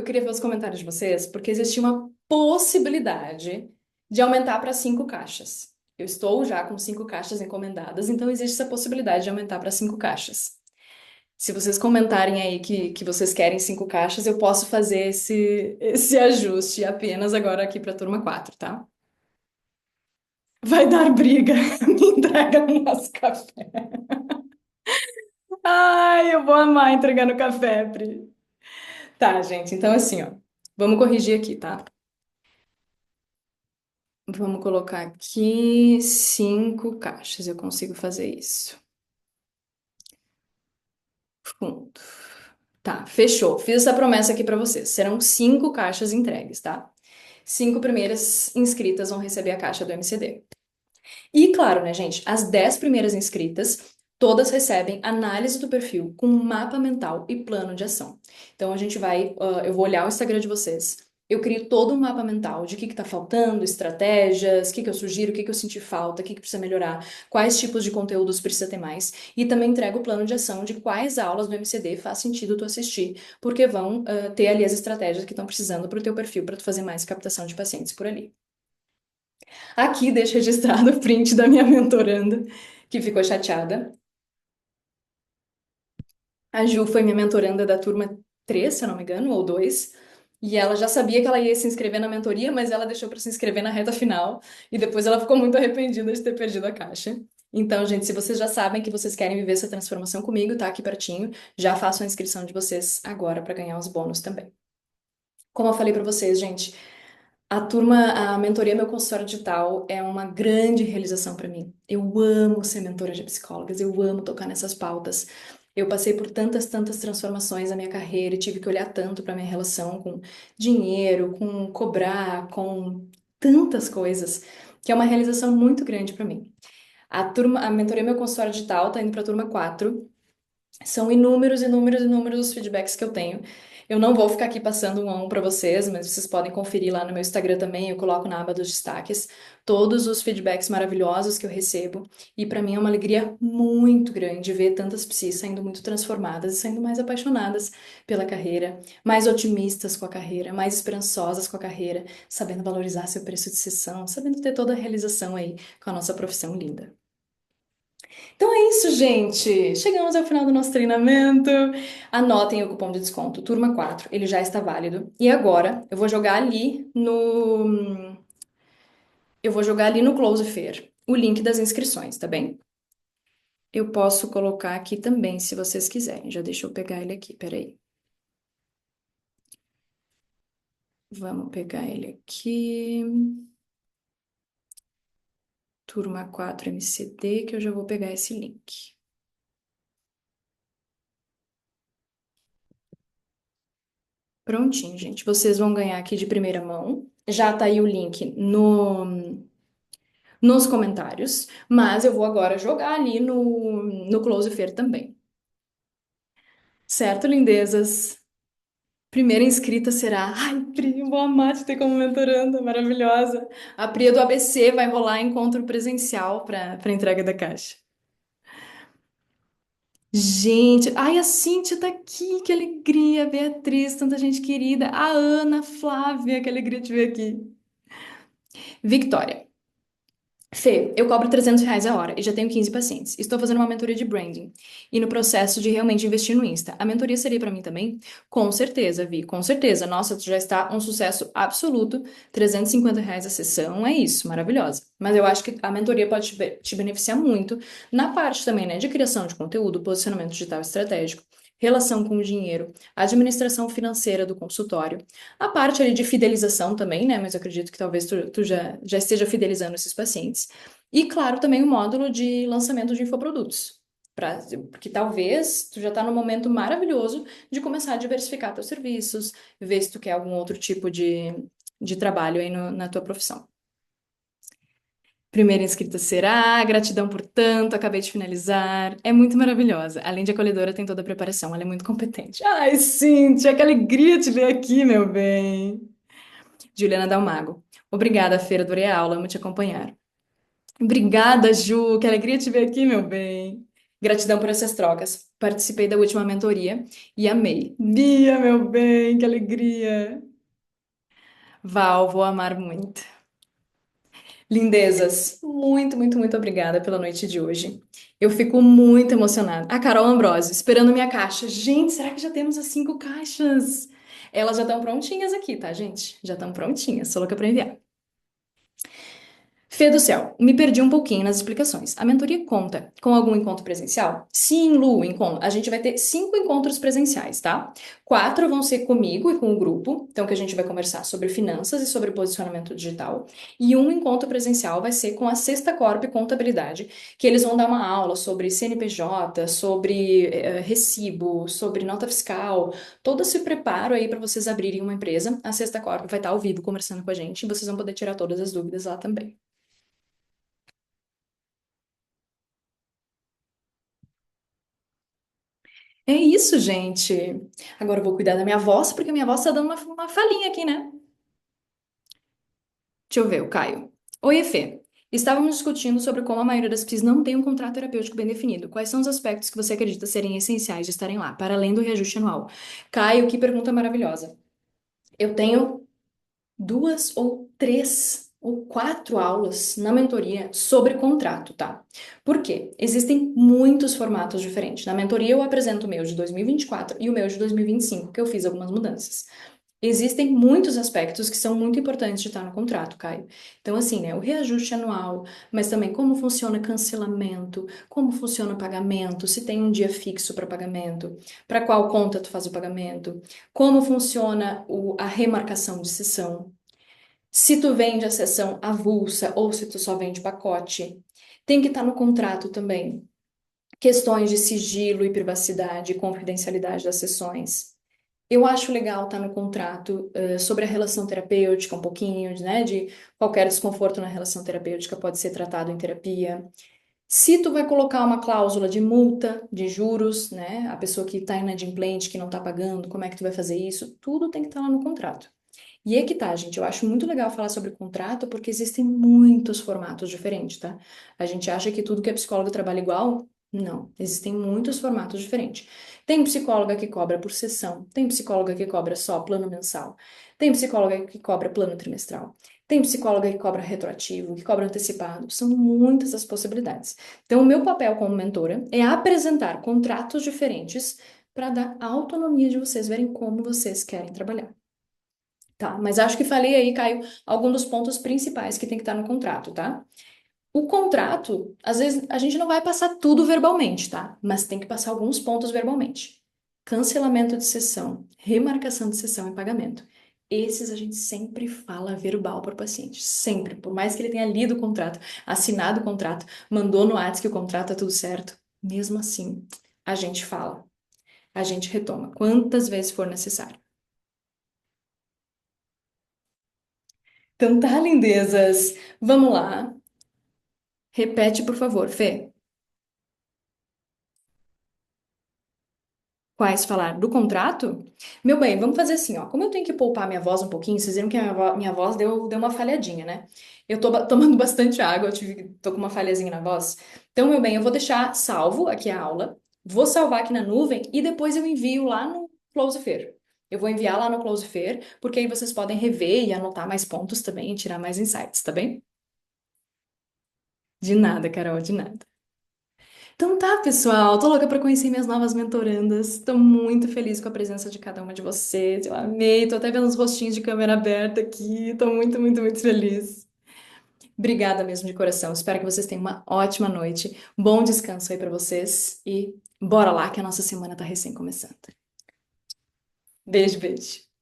queria ver os comentários de vocês, porque existia uma possibilidade de aumentar para 5 caixas. Eu estou já com 5 caixas encomendadas, então existe essa possibilidade de aumentar para 5 caixas. Se vocês comentarem aí que vocês querem 5 caixas, eu posso fazer esse ajuste apenas agora aqui para a turma 4, tá? Vai dar briga. Me entrega no nosso café. Ai, eu vou amar entregar no café, Pri. Tá, gente, então assim, ó. Vamos corrigir aqui, tá? Vamos colocar aqui 5 caixas. Eu consigo fazer isso. Fundo. Tá, fechou. Fiz essa promessa aqui pra vocês. Serão 5 caixas entregues, tá? 5 primeiras inscritas vão receber a caixa do MCD. E claro, né, gente, as 10 primeiras inscritas, todas recebem análise do perfil com mapa mental e plano de ação. Então a gente vai, eu vou olhar o Instagram de vocês. Eu crio todo um mapa mental de o que tá faltando, estratégias, o que eu sugiro, o que eu senti falta, o que precisa melhorar, quais tipos de conteúdos precisa ter mais. E também entrego o plano de ação de quais aulas do MCD faz sentido tu assistir, porque vão ter ali as estratégias que estão precisando para o teu perfil, para tu fazer mais captação de pacientes por ali. Aqui deixo registrado o print da minha mentoranda, que ficou chateada. A Ju foi minha mentoranda da turma 3, se eu não me engano, ou 2. E ela já sabia que ela ia se inscrever na mentoria, mas ela deixou para se inscrever na reta final. E depois ela ficou muito arrependida de ter perdido a caixa. Então, gente, se vocês já sabem que vocês querem viver essa transformação comigo, tá aqui pertinho, já façam a inscrição de vocês agora para ganhar os bônus também. Como eu falei para vocês, gente, a mentoria Meu Consultório Digital é uma grande realização para mim. Eu amo ser mentora de psicólogas, eu amo tocar nessas pautas. Eu passei por tantas transformações na minha carreira e tive que olhar tanto para minha relação com dinheiro, com cobrar, com tantas coisas, que é uma realização muito grande para mim. A mentoria Meu Consultório Digital tá indo para a turma 4. São inúmeros os feedbacks que eu tenho. Eu não vou ficar aqui passando um a um para vocês, mas vocês podem conferir lá no meu Instagram também. Eu coloco na aba dos destaques todos os feedbacks maravilhosos que eu recebo. E para mim é uma alegria muito grande ver tantas psis saindo muito transformadas e saindo mais apaixonadas pela carreira, mais otimistas com a carreira, mais esperançosas com a carreira, sabendo valorizar seu preço de sessão, sabendo ter toda a realização aí com a nossa profissão linda. Então é isso, gente. Chegamos ao final do nosso treinamento. Anotem o cupom de desconto, turma 4. Ele já está válido. E agora eu vou jogar ali no Close Fair o link das inscrições, tá bem? Eu posso colocar aqui também, se vocês quiserem. Já deixa eu pegar ele aqui, peraí. Vamos pegar ele aqui. Turma 4 MCD, que eu já vou pegar esse link. Prontinho, gente. Vocês vão ganhar aqui de primeira mão. Já tá aí o link nos comentários, mas eu vou agora jogar ali no Close Fair também. Certo, lindezas? Primeira inscrita será. Ai, Pri, eu vou amar te ter como mentoranda, maravilhosa. A Pri do ABC vai rolar encontro presencial para entrega da caixa. Gente, ai, a Cíntia tá aqui, que alegria, a Beatriz, tanta gente querida, a Ana, a Flávia, que alegria te ver aqui. Victória. Fê, eu cobro R$ 300 a hora e já tenho 15 pacientes. Estou fazendo uma mentoria de branding e no processo de realmente investir no Insta. A mentoria seria para mim também? Com certeza, Vi, com certeza. Nossa, tu já está um sucesso absoluto. R$ 350 a sessão, é isso, maravilhosa. Mas eu acho que a mentoria pode te beneficiar muito na parte também, né, de criação de conteúdo, posicionamento digital estratégico, relação com o dinheiro, administração financeira do consultório. A parte ali de fidelização também, né? Mas eu acredito que talvez tu já esteja fidelizando esses pacientes. E, claro, também o módulo de lançamento de infoprodutos. Porque talvez tu já está no momento maravilhoso de começar a diversificar teus serviços, ver se tu quer algum outro tipo de trabalho aí na tua profissão. Primeira inscrita será, gratidão por tanto, acabei de finalizar. É muito maravilhosa. Além de acolhedora, tem toda a preparação, ela é muito competente. Ai, Cíntia, que alegria te ver aqui, meu bem. Juliana Dalmago. Obrigada, Feira, adorei a aula, amo te acompanhar. Obrigada, Ju, que alegria te ver aqui, meu bem. Gratidão por essas trocas. Participei da última mentoria e amei. Bia, meu bem, que alegria. Val, vou amar muito. Lindezas, muito, muito, muito obrigada pela noite de hoje. Eu fico muito emocionada. A Carol Ambrose, esperando minha caixa. Gente, será que já temos as 5 caixas? Elas já estão prontinhas aqui, tá, gente? Já estão prontinhas, só louca pra enviar. Fê do céu, me perdi um pouquinho nas explicações. A mentoria conta com algum encontro presencial? Sim, Lu, encontro. A gente vai ter 5 encontros presenciais, tá? 4 vão ser comigo e com o grupo, então que a gente vai conversar sobre finanças e sobre posicionamento digital. E um encontro presencial vai ser com a Sexta Corp Contabilidade, que eles vão dar uma aula sobre CNPJ, sobre recibo, sobre nota fiscal, todo esse preparo aí para vocês abrirem uma empresa. A Sexta Corp vai estar ao vivo conversando com a gente e vocês vão poder tirar todas as dúvidas lá também. É isso, gente. Agora eu vou cuidar da minha voz, porque a minha voz tá dando uma falhinha aqui, né? Deixa eu ver, o Caio. Oi, Efê. Estávamos discutindo sobre como a maioria das PIs não tem um contrato terapêutico bem definido. Quais são os aspectos que você acredita serem essenciais de estarem lá, para além do reajuste anual? Caio, que pergunta maravilhosa. Eu tenho 2 ou 3 ou 4 aulas na mentoria sobre contrato, tá? Por quê? Existem muitos formatos diferentes. Na mentoria eu apresento o meu de 2024 e o meu de 2025, que eu fiz algumas mudanças. Existem muitos aspectos que são muito importantes de estar no contrato, Caio. Então, assim, né, o reajuste anual, mas também como funciona cancelamento, como funciona pagamento, se tem um dia fixo para pagamento, para qual conta tu faz o pagamento, como funciona a remarcação de sessão, se tu vende a sessão avulsa ou se tu só vende pacote. Tem que estar no contrato também. Questões de sigilo e privacidade e confidencialidade das sessões. Eu acho legal estar no contrato, sobre a relação terapêutica, um pouquinho, né, de qualquer desconforto na relação terapêutica pode ser tratado em terapia. Se tu vai colocar uma cláusula de multa, de juros, né, a pessoa que está inadimplente, que não está pagando, como é que tu vai fazer isso? Tudo tem que estar lá no contrato. E é que tá, gente. Eu acho muito legal falar sobre contrato porque existem muitos formatos diferentes, tá? A gente acha que tudo que é psicólogo trabalha igual. Não, existem muitos formatos diferentes. Tem psicóloga que cobra por sessão, tem psicóloga que cobra só plano mensal, tem psicóloga que cobra plano trimestral, tem psicóloga que cobra retroativo, que cobra antecipado. São muitas as possibilidades. Então, o meu papel como mentora é apresentar contratos diferentes para dar autonomia de vocês verem como vocês querem trabalhar. Tá, mas acho que falei aí, Caio, algum dos pontos principais que tem que estar no contrato, tá? O contrato, às vezes, a gente não vai passar tudo verbalmente, tá? Mas tem que passar alguns pontos verbalmente. Cancelamento de sessão, remarcação de sessão e pagamento. Esses a gente sempre fala verbal para o paciente, sempre. Por mais que ele tenha lido o contrato, assinado o contrato, mandou no WhatsApp que o contrato tá tudo certo, mesmo assim, a gente fala, a gente retoma, quantas vezes for necessário. Então tá, lindezas. Vamos lá. Repete, por favor, Fê. Quais falar? Do contrato? Meu bem, vamos fazer assim, ó. Como eu tenho que poupar minha voz um pouquinho, vocês viram que a minha voz deu uma falhadinha, né? Eu tô tomando bastante água, tô com uma falhazinha na voz. Então, meu bem, eu vou deixar salvo aqui a aula. Vou salvar aqui na nuvem e depois eu envio lá no Closefer. Eu vou enviar lá no Closefer, porque aí vocês podem rever e anotar mais pontos também e tirar mais insights, tá bem? De nada, Carol, de nada. Então tá, pessoal, tô louca pra conhecer minhas novas mentorandas. Tô muito feliz com a presença de cada uma de vocês. Eu amei, tô até vendo os rostinhos de câmera aberta aqui. Tô muito, muito, muito feliz. Obrigada mesmo de coração. Espero que vocês tenham uma ótima noite. Bom descanso aí pra vocês e bora lá que a nossa semana tá recém começando. Beijo, beijo.